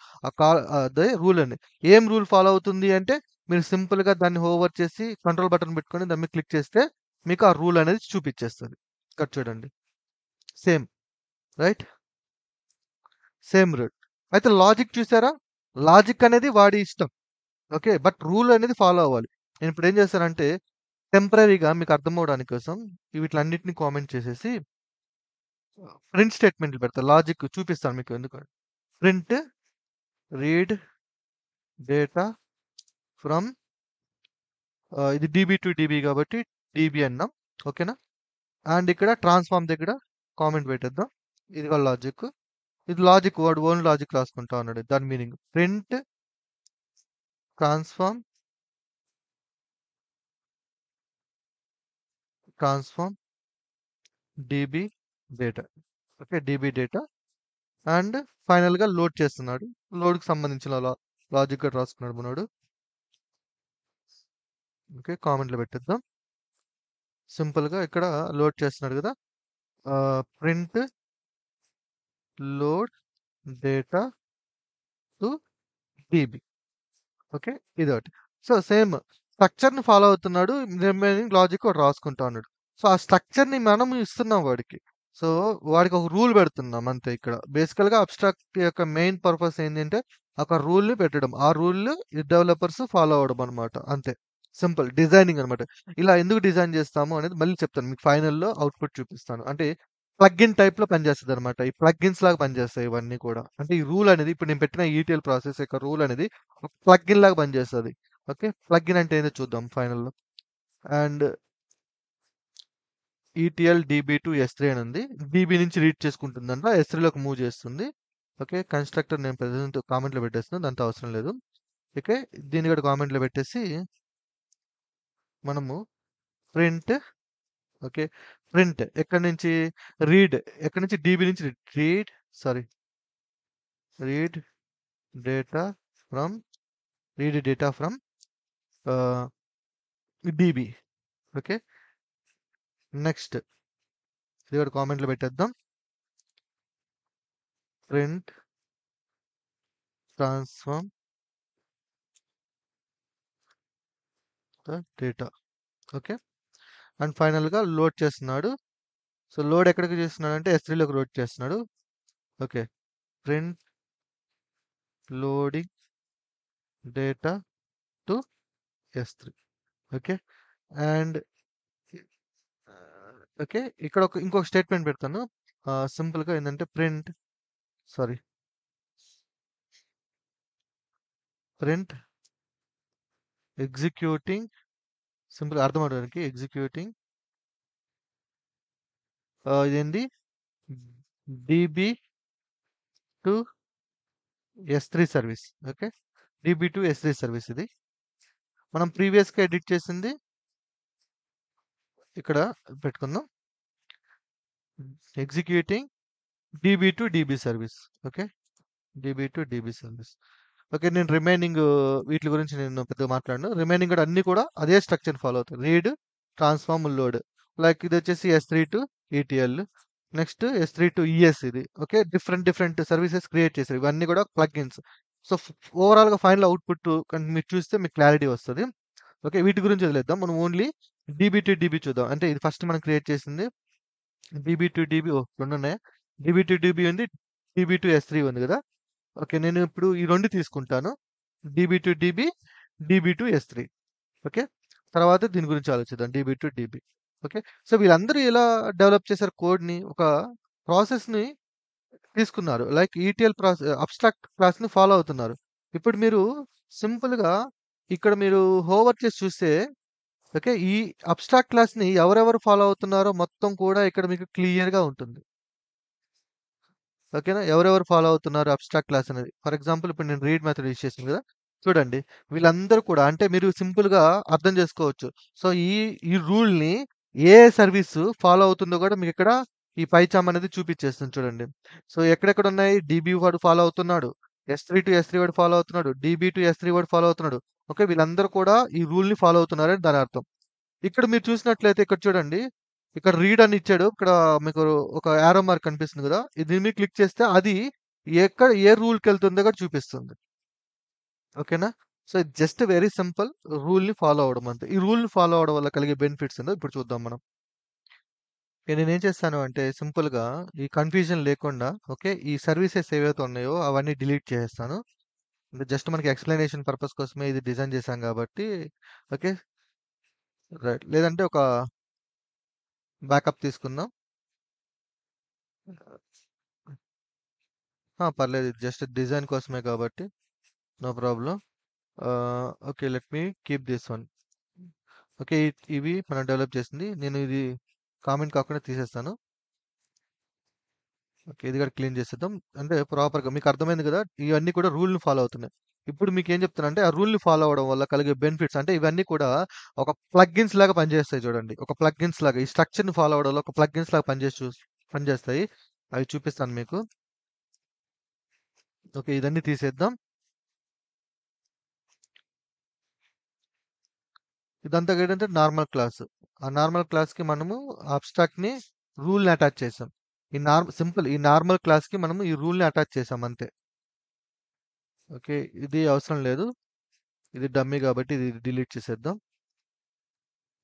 అదే రూల్ అని. ఏం రూల్ ఫాలో అవుతుంది అంటే, మీరు సింపుల్‌గా దాన్ని హోవర్ చేసి కంట్రోల్ బటన్ పెట్టుకొని దాని మీద క్లిక్ చేస్తే, మీకు ఆ రూల్ అనేది చూపిచ్చేస్తది. ఇక్కడ చూడండి. సేమ్. రైట్? Same rule. అయితే లాజిక్ చూసారా? లాజిక్ అనేది వాడి ఇష్టం. ఓకే. బట్ రూల్ అనేది ఫాలో అవ్వాలి. నేనిప్పుడు ఏం చేశానంటే టెంపరరీగా మీకు అర్థమవ్వడానికి కోసం వీటిలన్నిటిని కామెంట్ చేసేసి ప్రింట్ స్టేట్మెంట్లు పెడతా. లాజిక్ చూపిస్తాను మీకు ఎందుకు. ప్రింట్ రీడ్ డేటా ఫ్రమ్ ఇది డీబీ టు డీబీ కాబట్టి డీబీ అన్నాం. ఓకేనా? అండ్ ఇక్కడ ట్రాన్స్‌ఫార్మ్ దగ్గర కామెంట్ పెట్టేద్దాం. ఇది వాళ్ళ లాజిక్. ఇది లాజిక్ వాడు ఓన్ లాజిక్ రాసుకుంటా ఉన్నాడు. దాని meaning. Print transform transform DB data. Okay. DB data and ఫైనల్‌గా లోడ్ చేస్తున్నాడు. లోడ్‌కి సంబంధించిన లాజిక్ కూడా రాసుకున్నాడు మనోడు. ఓకే. కామెంట్‌లో పెట్టేద్దాం. సింపుల్‌గా ఇక్కడ లోడ్ చేస్తున్నాడు గదా! Print load data to DB. Okay. ఇదొకటి. సో, సేమ్ స్ట్రక్చర్‌ని ఫాలో అవుతున్నాడు. రిమైనింగ్ లాజిక్ వాడు రాసుకుంటా ఉన్నాడు. సో, ఆ స్ట్రక్చర్‌ని మనం ఇస్తున్నాం వాడికి. సో, వాడికి ఒక రూల్ పెడుతున్నాం అంతే ఇక్కడ. బేసికల్‌గా అబ్స్ట్రాక్ట్ యొక్క మెయిన్ పర్పస్ ఏంటంటే, ఒక రూల్‌ని పెట్టడం. ఆ రూల్ డెవలపర్స్ ఫాలో అవ్వడం అన్నమాట. అంతే. సింపుల్. డిజైనింగ్ అన్నమాట. ఇలా ఎందుకు డిజైన్ చేస్తాము అనేది మళ్ళీ చెప్తాను. మీకు ఫైనల్‌లో అవుట్‌పుట్ చూపిస్తాను. అంటే ప్లగిన్ టైప్‌లో పనిచేస్తదన్నమాట. ఈ ప్లగిన్స్ లాగా పనిచేస్తాయి ఇవన్నీ కూడా. అంటే ఈ రూల్ అనేది ఇప్పుడు నేను పెట్టిన ఈటీఎల్ ప్రాసెస్ యొక్క రూల్ అనేది ఒక ప్లగిన్ లాగా పనిచేస్తది. ఓకే. ప్లగిన్ అంటే ఏందో చూద్దాం ఫైనల్‌లో. అండ్ ఈటీఎల్ డీబీ టు ఎస్3 అని ఉంది. డీబీ నుంచి రీడ్ చేసుకుంటుందంట. ఎస్3లోకి మూవ్ చేస్తుంది. ఓకే. కన్‌స్ట్రక్టర్ నేను ప్రెజెంట్ కామెంట్‌లో పెట్టేస్తున్నా. దాంతో అవసరం లేదు. ఓకే. దీన్ని కూడా కామెంట్‌లో పెట్టేసి మనము ప్రింట్ ఓకే. ప్రింట్ ఎక్కడి నుంచి రీడ్ ఎక్కడి నుంచి డీబీ నుంచి read sorry read data from read data from DB. Okay. Next ఇది కూడా కామెంట్‌లో పెట్టేద్దాం. Print transform the data. Okay. And ఫైనల్‌గా లోడ్ చేస్తున్నాడు. సో లోడ్ ఎక్కడికి చేస్తున్నాడంటే S3లోకి లోడ్ చేస్తున్నాడు. Okay. Print loading data to S3. Okay. And okay. ఇక్కడ ఇంకొక స్టేట్మెంట్ పెడతాను. సింపుల్‌గా ఏందంటే ప్రింట్ ఎగ్జిక్యూటింగ్ సింపుల్‌గా అర్థమవడానికి ఎగ్జిక్యూటింగ్ ఇదేంది DB to S3 service. Okay. DB to S3 service ఇది. మనం ప్రీవియస్‌గా ఎడిట్ చేసింది ఇక్కడ పెట్టుకుందాం. Executing DB to DB service. Okay. DB to DB service. Okay. నేను రిమైనింగ్ వీటి గురించి నేను పెద్దగా మాట్లాడను. రిమైనింగ్ కూడా అన్నీ కూడా అదే స్ట్రక్చర్ ఫాలో అవుతాయి. Read, transform, load. లైక్ ఇది వచ్చేసి S3 to ETL. Next S3 to ES ఇది. ఓకే. డిఫరెంట్ సర్వీసెస్ క్రియేట్ చేశారు. ఇవన్నీ కూడా ప్లగ్ఇన్స్. సో ఓవరాల్‌గా ఫైనల్ అవుట్‌పుట్ మీరు చూస్తే మీకు క్లారిటీ వస్తది. ఓకే. వీటి గురించి వదిలేద్దాం. మనం ఓన్లీ డీబీ టు డీబీ చూద్దాం. అంటే ఇది ఫస్ట్ మనం క్రియేట్ చేసింది డీబీ టు డీబీ. రెండున్నాయి. డీబీ టు డీబీ ఉంది. డీబీ టు S3 ఉంది కదా! ఓకే. నేను ఇప్పుడు ఈ 2 తీసుకుంటాను. DB to DB, DB to S3. Okay. తర్వాత దీని గురించి ఆలోచిద్దాం. DB to DB. Okay. So వీళ్ళందరూ ఎలా డెవలప్ చేశారు కోడ్‌ని? ఒక ప్రాసెస్‌ని తీసుకున్నారు. లైక్ ETL అబ్స్ట్రాక్ట్ క్లాస్‌ని ఫాలో అవుతున్నారు. ఇప్పుడు మీరు సింపుల్‌గా ఇక్కడ మీరు హోంవర్క్ చేసి చూస్తే ఓకే. ఈ అబ్స్ట్రాక్ట్ క్లాస్‌ని ఎవరెవరు ఫాలో అవుతున్నారో మొత్తం కూడా ఇక్కడ మీకు క్లియర్‌గా ఉంటుంది. ఓకేనా? ఎవరెవరు ఫాలో అవుతున్నారు అబ్స్ట్రాక్ట్ క్లాస్ అనేది. ఫర్ ఎగ్జాంపుల్ ఇప్పుడు నేను రీడ్ మెథడ్ యూజ్ చేశాను కదా! చూడండి. వీళ్ళందరూ కూడా అంటే మీరు సింపుల్‌గా అర్థం చేసుకోవచ్చు. సో ఈ రూల్‌ని ఏ సర్వీస్ ఫాలో అవుతుందో కూడా మీకిక్కడ ఈ పైచార్మ్ అనేది చూపిచ్చేస్తుంది చూడండి. సో ఎక్కడెక్కడ ఉన్నాయి? డీబీ వాడు ఫాలో అవుతున్నాడు. S3 టు S3 వాడు ఫాలో అవుతున్నాడు. డీబీ టు S3 వాడు ఫాలో అవుతున్నాడు. ఓకే. వీళ్ళందరూ కూడా ఈ రూల్‌ని ఫాలో అవుతున్నారని దాని అర్థం. ఇక్కడ మీరు చూసినట్లయితే ఇక్కడ చూడండి. ఇక్కడ రీడ్ అని ఇచ్చాడు. ఇక్కడ మీకు ఒక యారో మార్క్ కనిపిస్తుంది గదా! దీని మీద క్లిక్ చేస్తే అది ఏ రూల్‌కెళ్తుందో కూడా చూపిస్తుంది. ఓకేనా? సో, ఇది జస్ట్ వెరీ సింపుల్ రూల్‌ని ఫాలో అవ్వడం అంతే. ఈ రూల్‌ని ఫాలో అవ్వడం వల్ల కలిగే బెనిఫిట్స్ ఏందో ఇప్పుడు చూద్దాం మనం. నేనేం చేస్తాను అంటే సింపుల్‌గా ఈ కన్‌ఫ్యూజన్ లేకుండా ఓకే. ఈ సర్వీసెస్ ఏవైతే ఉన్నాయో అవన్నీ డిలీట్ చేసేస్తాను. అంటే జస్ట్ మనకి ఎక్స్‌ప్లనేషన్ పర్పస్ కోసమే ఇది డిజైన్ చేశాం కాబట్టి ఓకే. రైట్. లేదంటే ఒక బ్యాకప్ తీసుకుందాం. పర్లేదు. ఇది జస్ట్ డిజైన్ కోసమే కాబట్టి no problem. Okay. Let me keep this one. Okay. ఇవి మనం డెవలప్ చేసింది. నేను ఇది కామెంట్ కాకుండా తీసేస్తాను. ఓకే. ఇది కూడా క్లీన్ చేసేద్దాం. అంటే ప్రాపర్‌గా మీకు అర్థమైంది కదా! ఇవన్నీ కూడా రూల్‌ని ఫాలో అవుతున్నాయి. ఇప్పుడు మీకేం చెప్తానంటే ఆ రూల్‌ని ఫాలో అవ్వడం వల్ల కలిగే బెనిఫిట్స్ అంటే ఇవన్నీ కూడా ఒక ప్లగిన్స్ లాగా పనిచేస్తాయి చూడండి. ఒక ప్లగిన్స్ లాగా ఈ స్ట్రక్చర్‌ని ఫాలో అవ్వడం వల్ల ఒక ప్లగిన్స్ లాగా పనిచేస్తాయి. అవి చూపిస్తాను మీకు. ఓకే. ఇదన్నీ తీసేద్దాం. ఇదంతా ఏంటంటే నార్మల్ క్లాస్. ఆ నార్మల్ క్లాస్‌కి మనము అబ్స్ట్రాక్ట్‌ని రూల్‌ని అటాచ్ చేసాం. ఈ నార్మల్ క్లాస్‌కి మనము ఈ రూల్‌ని అటాచ్ చేసాం అంతే. ఓకే. ఇది అవసరం లేదు. ఇది డమ్మీ కాబట్టి ఇది డిలీట్ చేసేద్దాం.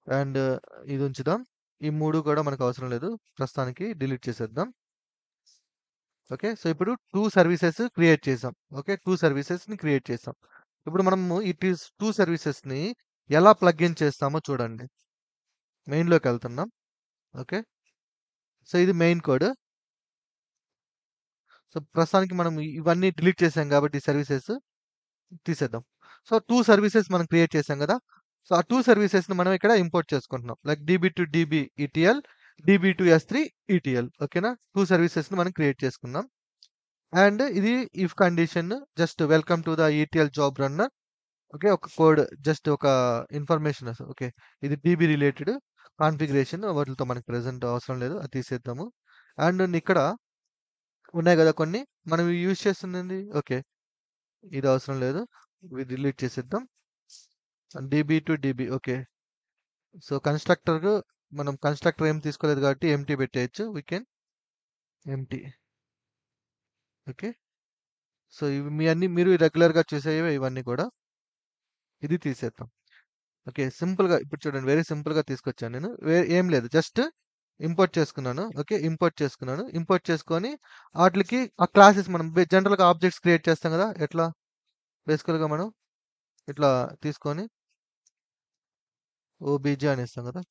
అండ్ ఇది ఉంచుదాం. ఈ 3 కూడా మనకు అవసరం లేదు. ప్రస్తుతానికి డిలీట్ చేసేద్దాం. ఓకే. సో, ఇప్పుడు 2 సర్వీసెస్ క్రియేట్ చేసాం. ఓకే. 2 సర్వీసెస్‌ని క్రియేట్ చేసాం. ఇప్పుడు మనము ఈ 2 సర్వీసెస్‌ని ఎలా ప్లగ్ ఇన్ చేస్తామో చూడండి. మెయిన్‌లోకెళ్తున్నాం. ఓకే. సో, ఇది మెయిన్ కోడ్. సో, ప్రస్తుతానికి మనం ఇవన్నీ డిలీట్ చేసాం కాబట్టి ఈ సర్వీసెస్ తీసేద్దాం. సో, 2 సర్వీసెస్ మనం క్రియేట్ చేసాం గదా! సో, ఆ 2 సర్వీసెస్‌ని మనం ఇక్కడ ఇంపోర్ట్ చేసుకుంటున్నాం. Like DB to DB ETL, DB to S3 ETL. ఓకేనా? 2 సర్వీసెస్‌ని మనం క్రియేట్ చేసుకున్నాం. అండ్ ఇది if condition just welcome to the ETL job runner. Okay. ఒక కోడ్ జస్ట్ ఒక ఇన్ఫర్మేషన్ ఓకే. ఇది డీబీ రిలేటెడ్ కాన్ఫిగరేషన్ వాటితో మనకి ప్రెజెంట్ అవసరం లేదు. అది తీసేద్దాము. అండ్ ఇక్కడ ఉన్నాయి కదా కొన్ని మనం యూజ్ చేస్తుంది. ఓకే. ఇది అవసరం లేదు. ఇది డిలీట్ చేసేద్దాం. DB to DB. Okay. So constructor మనం కన్స్ట్రక్టర్ ఏం తీసుకోలేదు కాబట్టి ఎంటీ పెట్టేయచ్చు. We can empty. Okay. So ఇవి మీ అన్ని మీరు రెగ్యులర్గా చూసేవి ఇవన్నీ కూడా ఇది తీసేద్దాం. ఓకే. సింపుల్గా ఇప్పుడు చూడండి వెరీ సింపుల్గా తీసుకొచ్చాను నేను. ఏం లేదు జస్ట్ ఇంపోర్ట్ చేసుకున్నాను. ఓకే. ఇంపోర్ట్ చేసుకున్నాను. ఇంపోర్ట్ చేసుకొని వాటికి ఆ క్లాసెస్ మనం జనరల్గా ఆబ్జెక్ట్స్ క్రియేట్ చేస్తాం కదా ఎట్లా బేసికల్గా మనం ఇట్లా తీసుకొని ఓబీజే అని ఇస్తాం కదా.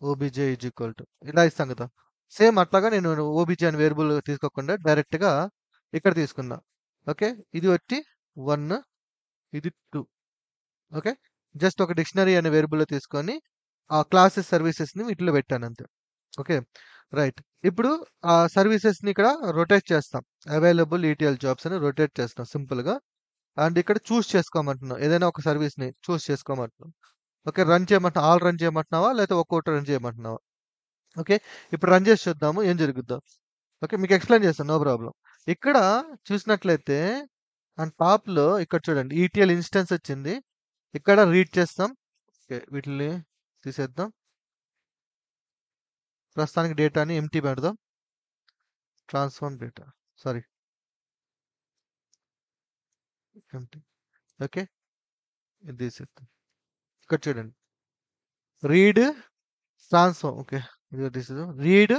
ఓబీజే ఈజ్ ఈక్వల్ టు ఇలా ఇస్తాం కదా. సేమ్ అట్లాగా నేను ఓబీజే అని వేరియబుల్ తీసుకోకుండా డైరెక్ట్గా ఇక్కడ తీసుకున్నా. ఓకే. ఇది వచ్చి 1 ఇది 2. ఓకే. జస్ట్ ఒక డిక్షనరీ అనే వేరియబుల్ తీసుకొని ఆ క్లాసెస్ సర్వీసెస్ని వీటిలో పెట్టాను అంతే. ఓకే. రైట్. ఇప్పుడు ఆ సర్వీసెస్ని ఇక్కడ రొటేట్ చేస్తాం. అవైలబుల్ ఈటీఎల్ జాబ్స్ అని రొటేట్ చేస్తాం సింపుల్గా. అండ్ ఇక్కడ చూస్ చేసుకోమంటున్నాం. ఏదైనా ఒక సర్వీస్ని చూస్ చేసుకోమంటున్నాం. ఓకే. రన్ చేయమంటున్నా ఆల్ రన్ చేయమంటున్నావా లేకపోతే ఒక్కొక్కటి రన్ చేయమంటున్నావా? ఓకే. ఇప్పుడు రన్ చేసి చూద్దాము ఏం జరుగుద్దో. ఓకే. మీకు ఎక్స్ప్లెయిన్ చేస్తాను నో ప్రాబ్లం. ఇక్కడ చూసినట్లయితే అండ్ టాప్లో ఇక్కడ చూడండి ఈటీఎల్ ఇన్స్టెన్స్ వచ్చింది. ఇక్కడ రీడ్ చేస్తాం. ఓకే. వీటిని తీసేద్దాం. ప్రస్తుతానికి డేటాని ఎంటీ పెడదాం. Transform data sorry empty. Okay. ఇది తీసేద్దాం. ఇక్కడ చూడండి రీడ్ ట్రాన్స్ఫార్మ్. ఓకే. ఇది తీసేద్దాం. రీడ్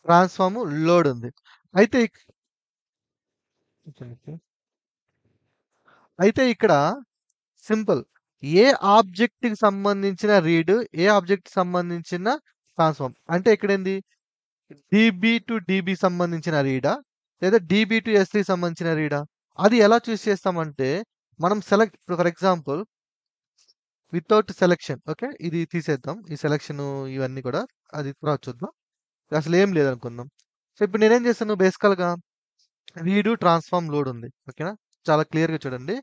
ట్రాన్స్ఫార్మ్ లోడ్ ఉంది. అయితే అయితే ఇక్కడ సింపుల్ ఏ ఆబ్జెక్ట్కి సంబంధించిన రీడ్ ఏ ఆబ్జెక్ట్ సంబంధించిన ట్రాన్స్ఫార్మ్ అంటే ఇక్కడ ఏంది డీబీ టు డీబీ సంబంధించిన రీడా లేదా డీబీ టు ఎస్3 సంబంధించిన రీడా అది ఎలా చూస్ చేస్తామంటే మనం select for example without selection. Okay. ఇది తీసేద్దాం. ఈ సెలెక్షన్ ఇవన్నీ కూడా అది తర్వాత చూద్దాం. అసలు ఏం లేదనుకుందాం. సో ఇప్పుడు నేనేం చేస్తాను బేసికల్గా రీడు ట్రాన్స్ఫార్మ్ లోడ్ ఉంది. ఓకేనా. చాలా క్లియర్గా చూడండి.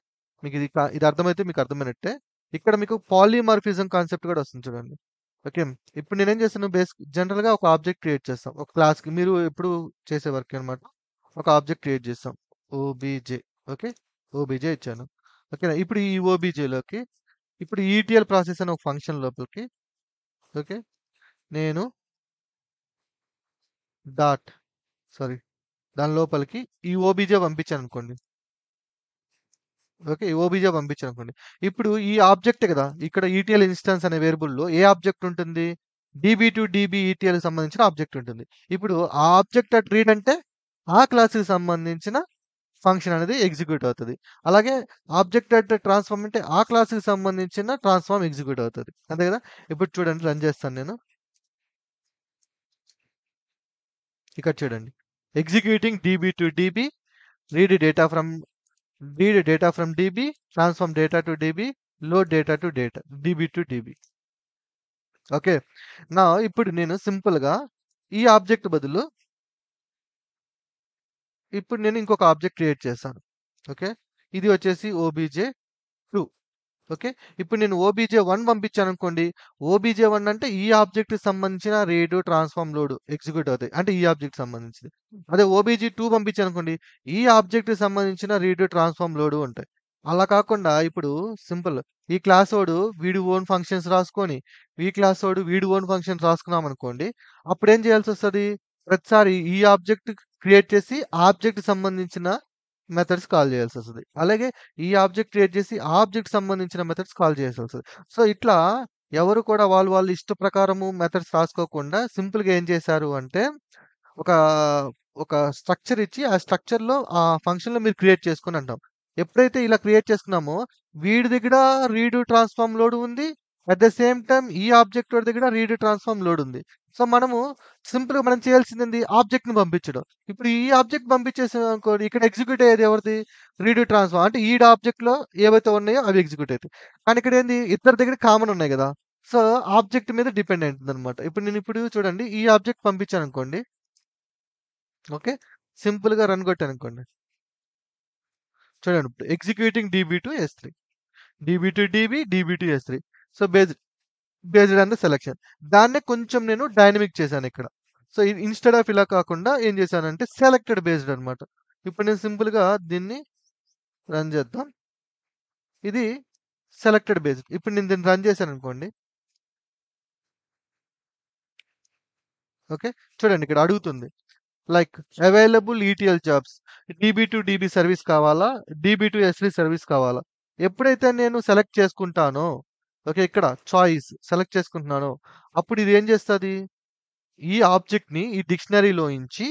మీకు ఇది అర్థమైతే మీకు అర్థమైనట్టే. ఇక్కడ మీకు పాలిమార్ఫిజం కాన్సెప్ట్ కూడా వస్తుంది చూడండి. ఓకే. ఇప్పుడు నేనేం చేస్తాను జనరల్గా ఒక ఆబ్జెక్ట్ క్రియేట్ చేస్తాం ఒక క్లాస్కి మీరు ఎప్పుడు చేసే వర్క్ అనమాట. ఒక ఆబ్జెక్ట్ క్రియేట్ చేస్తాం ఓబీజే. ఓకే. ఓబీజే ఇచ్చాను. ఓకేనా. ఇప్పుడు ఈ ఓబీజేలోకి ఇప్పుడు ఈటీఎల్ ప్రాసెస్ అనే ఒక ఫంక్షన్ లోపలికి ఓకే నేను డాట్ సారీ దాని లోపలికి ఈ ఓబీజే పంపించాను అనుకోండి. ఓకే. ఓబీజే పంపించాను అనుకోండి. ఇప్పుడు ఈ ఆబ్జెక్ట్ కదా ఇక్కడ ఈటీఎల్ ఇన్స్టాన్స్ అనే వేరియబుల్‌లో ఏ ఆబ్జెక్ట్ ఉంటుంది? డీబీ టు డీబీ ఈటీఎల్‌కి సంబంధించిన ఆబ్జెక్ట్ ఉంటుంది. ఇప్పుడు ఆ ఆబ్జెక్ట్ అట్ రీడ్ అంటే ఆ క్లాస్‌కి సంబంధించిన ఫంక్షన్ అనేది ఎగ్జిక్యూట్ అవుతది. అలాగే ఆబ్జెక్ట్ అట్ ట్రాన్స్ఫార్మ్ అంటే ఆ క్లాస్‌కి సంబంధించిన ట్రాన్స్ఫార్మ్ ఎగ్జిక్యూట్ అవుతది. అంతే కదా! ఇప్పుడు చూడండి రన్ చేస్తాను నేను. ఇక్కడ చూడండి. Executing DB to DB read data from DB, transform data to DB, load data to data, DB to DB. Okay. నా ఇప్పుడు నేను సింపుల్‌గా ఈ ఆబ్జెక్ట్ బదులు ఇప్పుడు నేను ఇంకొక ఆబ్జెక్ట్ క్రియేట్ చేశాను. ఓకే. ఇది వచ్చేసి OBJ2. ఓకే. ఇప్పుడు నేను OBJ1 పంపించాననుకోండి. OBJ1 అంటే ఈ ఆబ్జెక్ట్‌కి సంబంధించిన రీడ్, ట్రాన్స్ఫార్మ్, లోడ్ ఎగ్జిక్యూట్ అవుతాయి. అంటే ఈ ఆబ్జెక్ట్‌కి సంబంధించింది. అదే OBJ2 పంపించాననుకోండి. ఈ ఆబ్జెక్ట్‌కి సంబంధించిన రీడ్, ట్రాన్స్ఫార్మ్, లోడ్ ఉంటాయి. అలా కాకుండా ఇప్పుడు సింపుల్ ఈ క్లాసోడు వీడి ఓన్ ఫంక్షన్స్ రాసుకొని, ఈ క్లాసోడు వీడి ఓన్ ఫంక్షన్స్ రాసుకున్నామనుకోండి. అప్పుడేం చేయాల్సొస్తది? ప్రతిసారి ఈ ఆబ్జెక్ట్ క్రియేట్ చేసి, ఆ ఆబ్జెక్ట్‌కి సంబంధించిన మెథడ్స్ కాల్ చేయాల్సొస్తది. అలాగే ఈ ఆబ్జెక్ట్ క్రియేట్ చేసి, ఆ ఆబ్జెక్ట్ సంబంధించిన మెథడ్స్ కాల్ చేయాల్సొస్తది. సో, ఇట్లా ఎవరు కూడా వాళ్ళ ఇష్ట ప్రకారము మెథడ్స్ రాసుకోకుండా సింపుల్‌గా ఏం చేశారు అంటే, ఒక ఒక స్ట్రక్చర్ ఇచ్చి, ఆ స్ట్రక్చర్‌లో ఆ ఫంక్షన్‌లో మీరు క్రియేట్ చేసుకోండి అంటాం. ఎప్పుడైతే ఇలా క్రియేట్ చేసుకున్నామో, వీడి దగ్గర రీడ్ ట్రాన్స్‌ఫార్మ్ లోడ్ ఉంది. అట్ ద సేమ్ టైమ్ ఈ ఆబ్జెక్ట్ వాడి దగ్గర రీడ్ ట్రాన్స్‌ఫార్మ్ లోడ్ ఉంది. సో, మనము సింపుల్‌గా మనం చేయాల్సిందేంది? ఆబ్జెక్ట్‌ని పంపించడం. ఇప్పుడు ఈ ఆబ్జెక్ట్ పంపించేసామనుకోండి, ఇక్కడ ఎగ్జిక్యూట్ అయ్యేది ఎవరిది? Read transform. అంటే ఈడ ఆబ్జెక్ట్‌లో ఏవైతే ఉన్నాయో అవి ఎగ్జిక్యూట్ అయితాయి. కానీ ఇక్కడ ఏంది? ఇద్దరి దగ్గర కామన్ ఉన్నాయి గదా! సో, ఆబ్జెక్ట్ మీద డిపెండ్ అయింటుందన్నమాట. ఇప్పుడు నేను చూడండి ఈ ఆబ్జెక్ట్ పంపించాననుకోండి. ఓకే. సింపుల్‌గా రన్ కొట్టాననుకోండి. చూడండి ఇప్పుడు executing DB to S3. DB to DB, DB to S3. So based on the selection. దాన్నే కొంచెం నేను డైనమిక్ చేశాను ఇక్కడ. సో ఇన్‌స్టెడ్ ఆఫ్ ఇలా కాకుండా ఏం చేశానంటే సెలెక్టెడ్ బేస్డ్ అన్నమాట. ఇప్పుడు నేను సింపుల్‌గా దీన్ని రన్ చేద్దాం. ఇది సెలెక్టెడ్ బేస్డ్. ఇప్పుడు నేను దీన్ని రన్ చేశాననుకోండి. ఓకే. చూడండి ఇక్కడ అడుగుతుంది. Like available ETL jobs. DB to DB service కావాలా? DB to S3 సర్వీస్ కావాలా? ఎప్పుడైతే నేను సెలెక్ట్ చేసుకుంటానో, ఓకే, ఇక్కడ చాయిస్ సెలెక్ట్ చేసుకుంటున్నానో, అప్పుడు ఇది ఏం చేస్తది? ఈ ఆబ్జెక్ట్‌ని ఈ డిక్షనరీలోంచి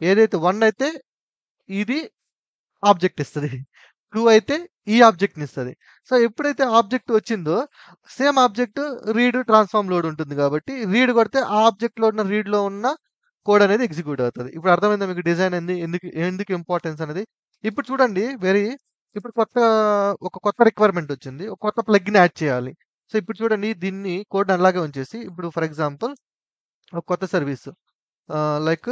ఏదైతే 1 అయితే ఇది ఆబ్జెక్ట్ ఇస్తది. 2 అయితే ఈ ఆబ్జెక్ట్‌ని ఇస్తది. సో ఎప్పుడైతే ఆబ్జెక్ట్ వచ్చిందో same object read, transform load ఉంటుంది కాబట్టి రీడ్ కొడితే ఆ ఆబ్జెక్ట్‌లో ఉన్న రీడ్‌లో ఉన్న కోడ్ అనేది ఎగ్జిక్యూట్ అవుతది. ఇప్పుడు అర్థమైందా మీకు డిజైన్ ఎందుకు ఇంపార్టెన్స్ అనేది? ఇప్పుడు చూడండి ఇప్పుడు ఒక కొత్త రిక్వైర్మెంట్ వచ్చింది. ఒక కొత్త ప్లగ్‌ని యాడ్ చేయాలి. సో ఇప్పుడు చూడండి దీన్ని కోడ్‌ని అలాగే ఉంచేసి ఇప్పుడు ఫర్ ఎగ్జాంపుల్ ఒక కొత్త service like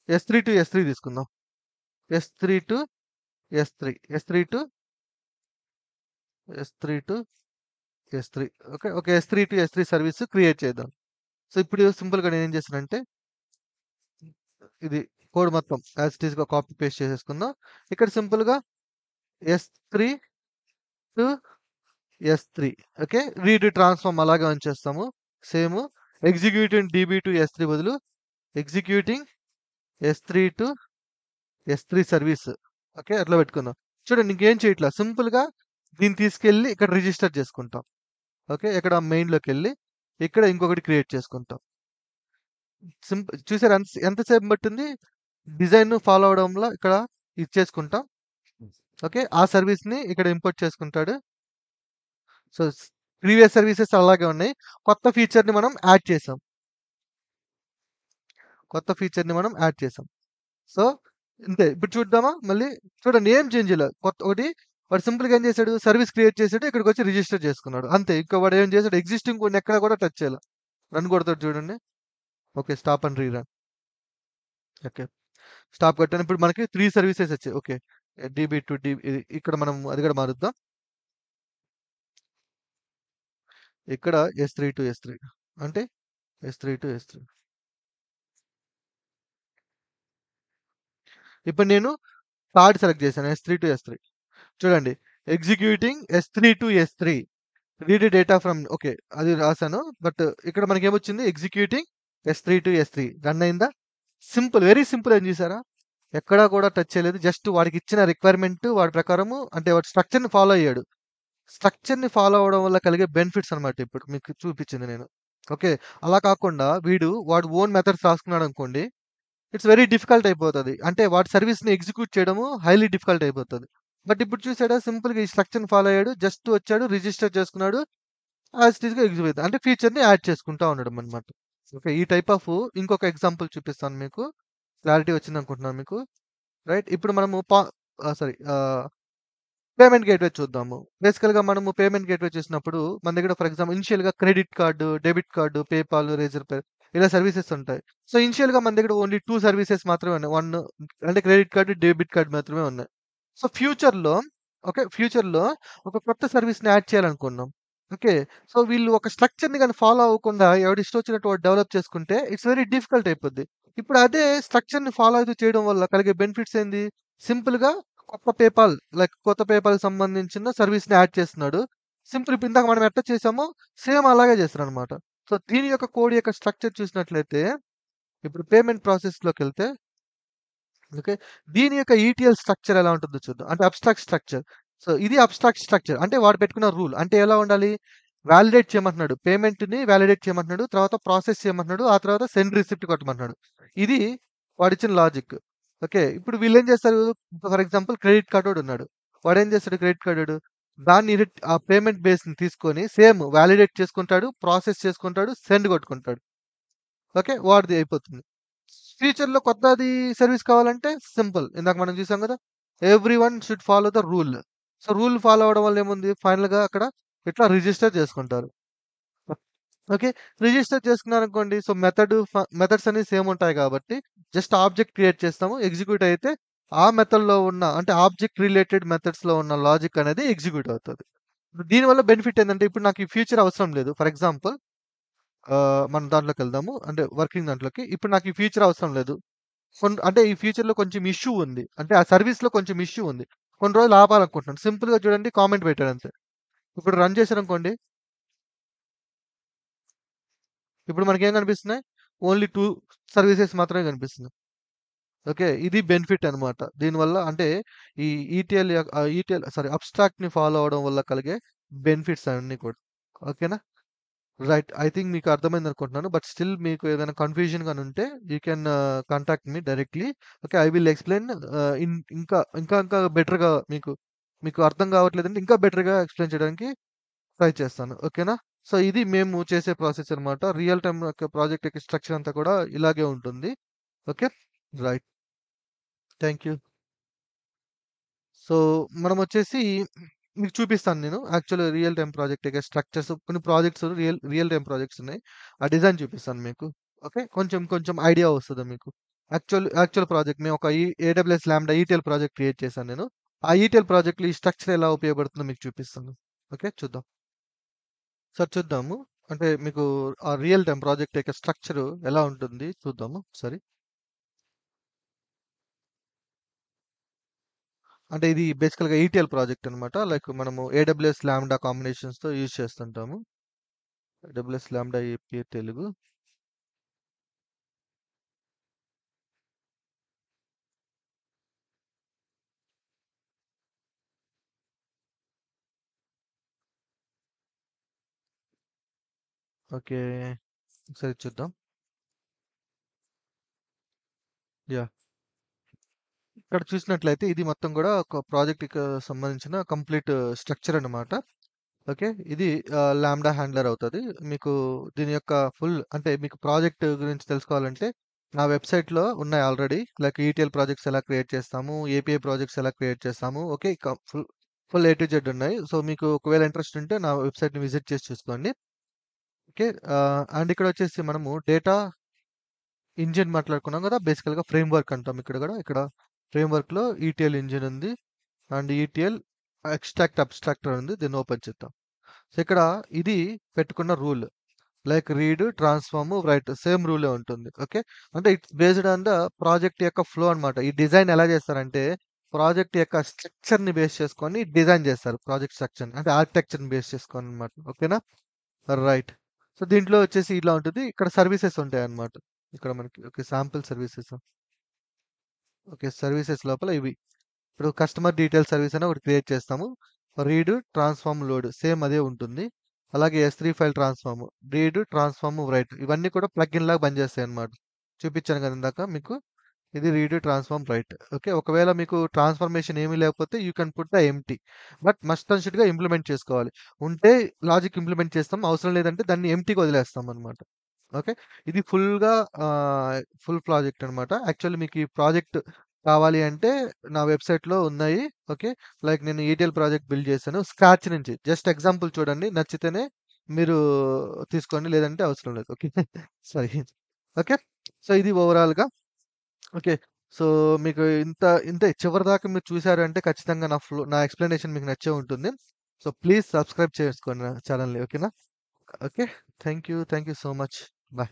S3 to S3 తీసుకుందాం. S3 to S3, S3 to S3 to S3. Okay. ఒక S3 to S3 service create చేద్దాం. సో ఇప్పుడు సింపుల్‌గా నేనేం చేశానంటే ఇది కోడ్ మొత్తం యాజ్ ఇట్ ఈస్‌గా కాపీ పేస్ట్ చేసేసుకుందాం. ఇక్కడ సింపుల్‌గా S3 to S3. Okay. Read transform అలాగే ఉంచేస్తాము. Same executing DB to S3 బదులు executing S3 to S3 service. Okay. అట్లా పెట్టుకుందాం. చూడండి ఇంకేం చేయట్లా. సింపుల్‌గా దీన్ని తీసుకెళ్ళి ఇక్కడ రిజిస్టర్ చేసుకుంటాం. ఓకే. ఇక్కడ మెయిన్‌లోకెళ్ళి ఇక్కడ ఇంకొకటి క్రియేట్ చేసుకుంటాం. చూసారా ఎంతసేపు పట్టింది? డిజైన్ ఫాలో అవ్వడంలో ఇక్కడ ఇచ్చేసుకుంటాం. ఓకే. ఆ సర్వీస్‌ని ఇక్కడ ఇంపోర్ట్ చేసుకుంటాడు. సో ప్రీవియస్ సర్వీసెస్ అలాగే ఉన్నాయి. కొత్త ఫీచర్‌ని మనం యాడ్ చేసాం. సో ఇంతే. ఇప్పుడు చూద్దామా మళ్ళీ? చూడండి ఏం చేంజ్ చేయలే. వాడు సింపుల్‌గా ఏం చేసాడు? సర్వీస్ క్రియేట్ చేసాడు. ఇక్కడికొచ్చి రిజిస్టర్ చేసుకున్నాడు. అంతే. ఇంకా వాడు ఏం చేసాడు? ఎగ్జిస్టింగ్ కోడ్‌ని ఎక్కడ కూడా టచ్ చేయలే. రన్ కొడతాడు చూడండి. Okay. Stop and rerun. Okay. Stop కొట్టాను. ఇప్పుడు మనకి 3 సర్వీసెస్ వచ్చాయి. ఓకే. DB టు DB ఇక్కడ మనం అది కూడా మారుద్దాం. ఇక్కడ S3 టు S3 అంటే S3 టు S3. ఇప్పుడు నేను థర్డ్ సెలెక్ట్ చేశాను. S3 to S3. చూడండి executing S3 to S3. Read data from okay. అది రాసాను. బట్ ఇక్కడ మనకేమొచ్చింది? Executing S3 to S3 run అయిందా? సింపుల్. వెరీ సింపుల్ అని చూసారా? ఎక్కడా కూడా టచ్ చేయలేదు. జస్ట్ వాడికి ఇచ్చిన రిక్వైర్మెంట్ వాడి ప్రకారము అంటే వాడి స్ట్రక్చర్‌ని ఫాలో అయ్యాడు. స్ట్రక్చర్‌ని ఫాలో అవ్వడం వల్ల కలిగే బెనిఫిట్స్ అన్నమాట ఇప్పుడు మీకు చూపించింది నేను. ఓకే. అలా కాకుండా వాడు ఓన్ మెథడ్స్ రాసుకున్నాడనుకోండి, ఇట్స్ వెరీ డిఫికల్ట్ అయిపోతది. అంటే వాడి సర్వీస్‌ని ఎగ్జిక్యూట్ చేయడము హైలీ డిఫికల్ట్ అయిపోతది. బట్ ఇప్పుడు చూసాడా సింపుల్‌గా ఈ స్ట్రక్చర్‌ని ఫాలో అయ్యాడు. జస్ట్ వచ్చాడు, రిజిస్టర్ చేసుకున్నాడు. యాజ్ ఇట్ ఈస్‌గా ఎగ్జిక్యూట్ అంటే ఫీచర్‌ని యాడ్ చేసుకుంటా ఉండడమన్నమాట. ఓకే. ఈ టైప్ ఆఫ్ ఇంకొక ఎగ్జాంపుల్ చూపిస్తాను మీకు. క్లారిటీ వచ్చిందనుకుంటున్నాను మీకు. రైట్. ఇప్పుడు మనము సారీ పేమెంట్ గేట్‌వే చూద్దాము. బేసికల్‌గా మనము పేమెంట్ గేట్‌వే చూసినప్పుడు మన దగ్గర ఫర్ ఎగ్జాంపుల్ ఇనిషియల్‌గా credit card, debit card, PayPal, Razorpay ఇలా సర్వీసెస్ ఉంటాయి. సో ఇనిషియల్‌గా మన దగ్గర ఓన్లీ 2 సర్వీసెస్ మాత్రమే ఉన్నాయి. 1 అంటే క్రెడిట్ కార్డ్, డెబిట్ కార్డ్ మాత్రమే ఉన్నాయి. సో ఫ్యూచర్‌లో ఒక కొత్త సర్వీస్‌ని యాడ్ చేయాలనుకున్నాం. ఓకే. సో వీళ్ళు ఒక స్ట్రక్చర్‌ని గాని ఫాలో అవ్వకుండా ఎవడిష్టం వచ్చినట్టు వాడు డెవలప్ చేసుకుంటే ఇట్స్ వెరీ డిఫికల్ట్ అయిపోద్ది. ఇప్పుడు అదే స్ట్రక్చర్‌ని ఫాలో అవుతూ చేయడం వల్ల కలిగే బెనిఫిట్స్ ఏంది? సింపుల్‌గా కొత్త పేపాల్‌కి సంబంధించిన సర్వీస్‌ని యాడ్ చేస్తున్నాడు. సింపుల్ ఇప్పుడు ఇందాక మనం ఎట్లా చేసామో సేమ్ అలాగే చేస్తున్నాడన్నమాట. సో దీని యొక్క కోడ్ యొక్క స్ట్రక్చర్ చూసినట్లయితే ఇప్పుడు పేమెంట్ ప్రాసెస్‌లోకెళ్తే ఓకే. దీని యొక్క ETL స్ట్రక్చర్ ఎలా ఉంటుందో చూద్దాం. అంటే అబ్స్ట్రాక్ట్ స్ట్రక్చర్. సో ఇది అబ్స్ట్రాక్ట్ స్ట్రక్చర్. అంటే వాడు పెట్టుకున్న రూల్. అంటే ఎలా ఉండాలి? వాలిడేట్ చేయమంటున్నాడు. పేమెంట్‌ని వాలిడేట్ చేయమంటున్నాడు. తర్వాత ప్రాసెస్ చేయమంటున్నాడు. ఆ తర్వాత సెండ్ రిసిప్ట్ కొట్టమంటున్నాడు. ఇది వాడిచ్చిన లాజిక్. ఓకే. ఇప్పుడు వీళ్ళేం చేస్తారు? ఫర్ ఎగ్జాంపుల్ క్రెడిట్ కార్డోడున్నాడు. వాడేం చేస్తాడు క్రెడిట్ కార్డోడు? ఆ పేమెంట్ బేస్‌ని తీసుకొని సేమ్ వాలిడేట్ చేసుకుంటాడు. ప్రాసెస్ చేసుకుంటాడు. సెండ్ కొట్టుకుంటాడు. ఓకే. వాడిది అయిపోతుంది. ఫ్యూచర్‌లో కొత్తది సర్వీస్ కావాలంటే సింపుల్. ఇందాక మనం చూసాం కదా! Everyone should follow the rule. So, rule follow అవ్వడం వల్ల ఏముంది? ఫైనల్‌గా అక్కడ ఇట్లా రిజిస్టర్ చేసుకుంటారు. ఓకే. రిజిస్టర్ చేసుకున్నారనుకోండి. సో, మెథడ్స్ అన్ని సేమ్ ఉంటాయి కాబట్టి జస్ట్ ఆబ్జెక్ట్ క్రియేట్ చేస్తాము. ఎగ్జిక్యూట్ అయితే ఆ మెథడ్‌లో ఉన్న అంటే ఆబ్జెక్ట్ రిలేటెడ్ మెథడ్స్‌లో ఉన్న లాజిక్ అనేది ఎగ్జిక్యూట్ అవుతది. దీనివల్ల బెనిఫిట్ ఏందంటే ఇప్పుడు నాకు ఈ ఫ్యూచర్ అవసరం లేదు. ఫర్ ఎగ్జాంపుల్ మన దాంట్లోకెళ్దాము. అంటే వర్కింగ్ దాంట్లోకి. ఇప్పుడు నాకు ఈ ఫీచర్ అవసరం లేదు. అంటే ఈ ఫ్యూచర్‌లో కొంచెం ఇష్యూ ఉంది. అంటే ఆ సర్విస్‌లో కొంచెం ఇష్యూ ఉంది. కొన్ని రోజులు ఆపాలనుకుంటున్నాను. సింపుల్‌గా చూడండి కామెంట్ పెట్టాడంతే. ఇప్పుడు రన్ చేశాననుకోండి. ఇప్పుడు మనకేం కనిపిస్తున్నాయి? ఓన్లీ 2 సర్వీసెస్ మాత్రమే కనిపిస్తున్నాయి. ఓకే. ఇది బెనిఫిట్ అన్నమాట. దీనివల్ల అంటే ఈ ఈటీఎల్ సారీ అబ్స్ట్రాక్ట్‌ని ఫాలో అవ్వడం వల్ల కలిగే బెనిఫిట్స్ అన్నీ కూడా. ఓకేనా? రైట్. ఐ థింక్ మీకు అర్థమైందనుకుంటున్నాను. బట్ స్టిల్ మీకు ఏదైనా కన్‌ఫ్యూజన్ గాని ఉంటే you can contact me directly. Okay. I will explain ఇంకా బెటర్‌గా మీకు అర్థం కావట్లేదంటే ఇంకా బెటర్‌గా ఎక్స్‌ప్లెయిన్ చేయడానికి ట్రై చేస్తాను. ఓకేనా? సో, ఇది మేము చేసే ప్రాసెస్ అన్నమాట. రియల్ టైమ్ యొక్క ప్రాజెక్ట్ యొక్క స్ట్రక్చర్ అంతా కూడా ఇలాగే ఉంటుంది. Okay. Right. Thank you. So, మనమొచ్చేసి మీకు చూపిస్తాను నేను. యాక్చువల్‌గా రియల్ టైమ్ ప్రాజెక్ట్ యొక్క స్ట్రక్చర్స్ కొన్ని ప్రాజెక్ట్స్ రియల్ టైమ్ ప్రాజెక్ట్స్ ఉన్నాయి. ఆ డిజైన్ చూపిస్తాను మీకు. ఓకే. కొంచెం కొంచెం ఐడియా వస్తది మీకు. యాక్చువల్ ప్రాజెక్ట్ మేము ఒక AWS lambda ETL project create చేశాను నేను. ఆ ఈటీఎల్ ప్రాజెక్ట్‌లో ఈ స్ట్రక్చర్ ఎలా ఉపయోగపడుతుందో మీకు చూపిస్తాను. ఓకే. చూద్దాం. సార్ చూద్దాము. అంటే మీకు ఆ రియల్ టైమ్ ప్రాజెక్ట్ యొక్క స్ట్రక్చర్ ఎలా ఉంటుంది చూద్దాము ఒకసారి. అంటే ఇది బేసికల్‌గా ఈటీఎల్ ప్రాజెక్ట్ అన్నమాట. లైక్ మనము ఏడబ్ల్యూఎస్ లాంబ్డా కాంబినేషన్స్‌తో యూజ్ చేస్తుంటాము. AWS lambda API Telugu. Okay. ఒకసారి చూద్దాం. యాహ్! ఇక్కడ చూసినట్లయితే ఇది మొత్తం గూడా ఒక ప్రాజెక్ట్‌కి సంబంధించిన కంప్లీట్ స్ట్రక్చర్ అన్నమాట. ఓకే. ఇది లాంబ్డా హ్యాండ్లర్ అవుతది. మీకు దీని యొక్క అంటే మీకు ప్రాజెక్ట్ గురించి తెలుసుకోవాలంటే నా వెబ్‌సైట్‌లో ఉన్నాయి ఆల్రెడీ. లైక్ ఈటీఎల్ ప్రాజెక్ట్స్ ఎలా క్రియేట్ చేస్తాము, ఏపీఐ ప్రాజెక్ట్స్ ఎలా క్రియేట్ చేస్తాము. Okay. Full A to Z ఉన్నాయి. సో, మీకు ఒకవేళ ఇంట్రెస్ట్ ఉంటే నా వెబ్‌సైట్‌ని విజిట్ చేసి చూసుకోండి. ఓకే. అండ్ ఇక్కడొచ్చేసి మనము డేటా ఇంజిన్ మాట్లాడుకున్నాం గదా! బేసికల్‌గా ఫ్రేమ్‌వర్క్ అంటాం ఇక్కడ గూడా. ఇక్కడ ఫ్రేమ్‌వర్క్‌లో ఈటీఎల్ ఇంజిన్ ఉంది. అండ్ ఈటీఎల్ అబ్స్ట్రాక్టర్ ఉంది. దీన్ని ఓపెన్ చేద్దాం. సో, ఇక్కడ ఇది పెట్టుకున్న rule. Like read, transform, write same రూలే ఉంటుంది. ఓకే. అంటే it's based on the project యొక్క ఫ్లో అన్నమాట. ఈ డిజైన్ ఎలా చేస్తారంటే ప్రాజెక్ట్ యొక్క స్ట్రక్చర్‌ని బేస్ చేసుకొని డిజైన్ చేస్తారు. ప్రాజెక్ట్ స్ట్రక్చర్‌ని. అంటే ఆర్కిటెక్చర్‌ని బేస్ చేసుకొని అన్నమాట. ఓకేనా? రైట్. సో, దీంట్లో వచ్చేసి ఇలా ఉంటుంది. ఇక్కడ సర్వీసెస్ ఉంటాయన్నమాట. ఇక్కడ మనకి okay. Sample services. Okay. Services లోపల ఇవి. ఇప్పుడు కస్టమర్ డీటెయిల్ సర్వీస్ అని ఒకటి క్రియేట్ చేస్తాము. రీడ్, ట్రాన్స్‌ఫార్మ్, లోడ్ సేమ్ అదే ఉంటుంది. అలాగే ఎస్3 file transform, read, transform, write ఇవన్నీ కూడా ప్లగిన్ లాగా పనిచేస్తాయన్నమాట. చూపించాను కదా ఇందాక మీకు. ఇది రీడ్, ట్రాన్స్‌ఫార్మ్, రైట్. ఓకే. ఒకవేళ మీకు ట్రాన్స్‌ఫర్మేషన్ ఏమీ లేకపోతే you can put the empty. But must and షుడ్‌గా ఇంప్లిమెంట్ చేసుకోవాలి. ఉంటే లాజిక్ ఇంప్లిమెంట్ చేస్తాం. అవసరం లేదంటే దాన్ని ఎంప్టీగా వదిలేస్తామన్నమాట. ఓకే. ఇది ఫుల్ ప్రాజెక్ట్ అన్నమాట. యాక్చువల్లీ మీకు ఈ ప్రాజెక్ట్ కావాలి అంటే నా వెబ్‌సైట్‌లో ఉన్నాయి. ఓకే. లైక్ నేను ఈటీఎల్ ప్రాజెక్ట్ బిల్డ్ చేశాను. స్క్రాచ్ నుంచి. జస్ట్ ఎగ్జాంపుల్ చూడండి. నచ్చితేనే మీరు తీసుకోండి. లేదంటే అవసరం లేదు. ఓకే. సారీ. ఓకే. సో, ఇది ఓవరాల్‌గా ఓకే. సో, మీకు ఇంతే చివరిదాకా మీరు చూసారు అంటే ఖచ్చితంగా నా ఎక్స్‌ప్లనేషన్ మీకు నచ్చే ఉంటుంది. సో, ప్లీజ్ సబ్స్క్రైబ్ చేసుకోండి నా ఛానెల్‌ని. ఓకేనా? Okay. Thank you. Thank you so much. By.